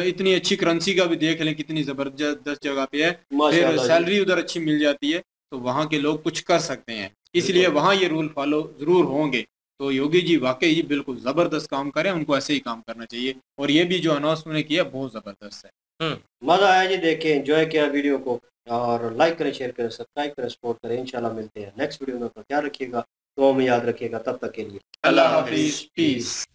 इतनी अच्छी करेंसी का भी देख लें कितनी जबरदस्त जगह पे है, फिर सैलरी उधर अच्छी मिल जाती है, तो वहाँ के लोग कुछ कर सकते हैं। इसलिए वहाँ ये रूल फॉलो जरूर होंगे। तो योगी जी वाकई ही बिल्कुल जबरदस्त काम करें, उनको ऐसे ही काम करना चाहिए। और ये भी जो अनाउंसमेंट किया बहुत जबरदस्त है। मजा आया जी, देखें, एंजॉय किया वीडियो को, और लाइक करें, शेयर करें, सब्सक्राइब करें, सपोर्ट करें। इंशाल्लाह मिलते हैं नेक्स्ट वीडियो में। क्या रखिएगा, तो हमें याद रखिएगा। तब तक के लिए अल्लाह हाफिज, पीस।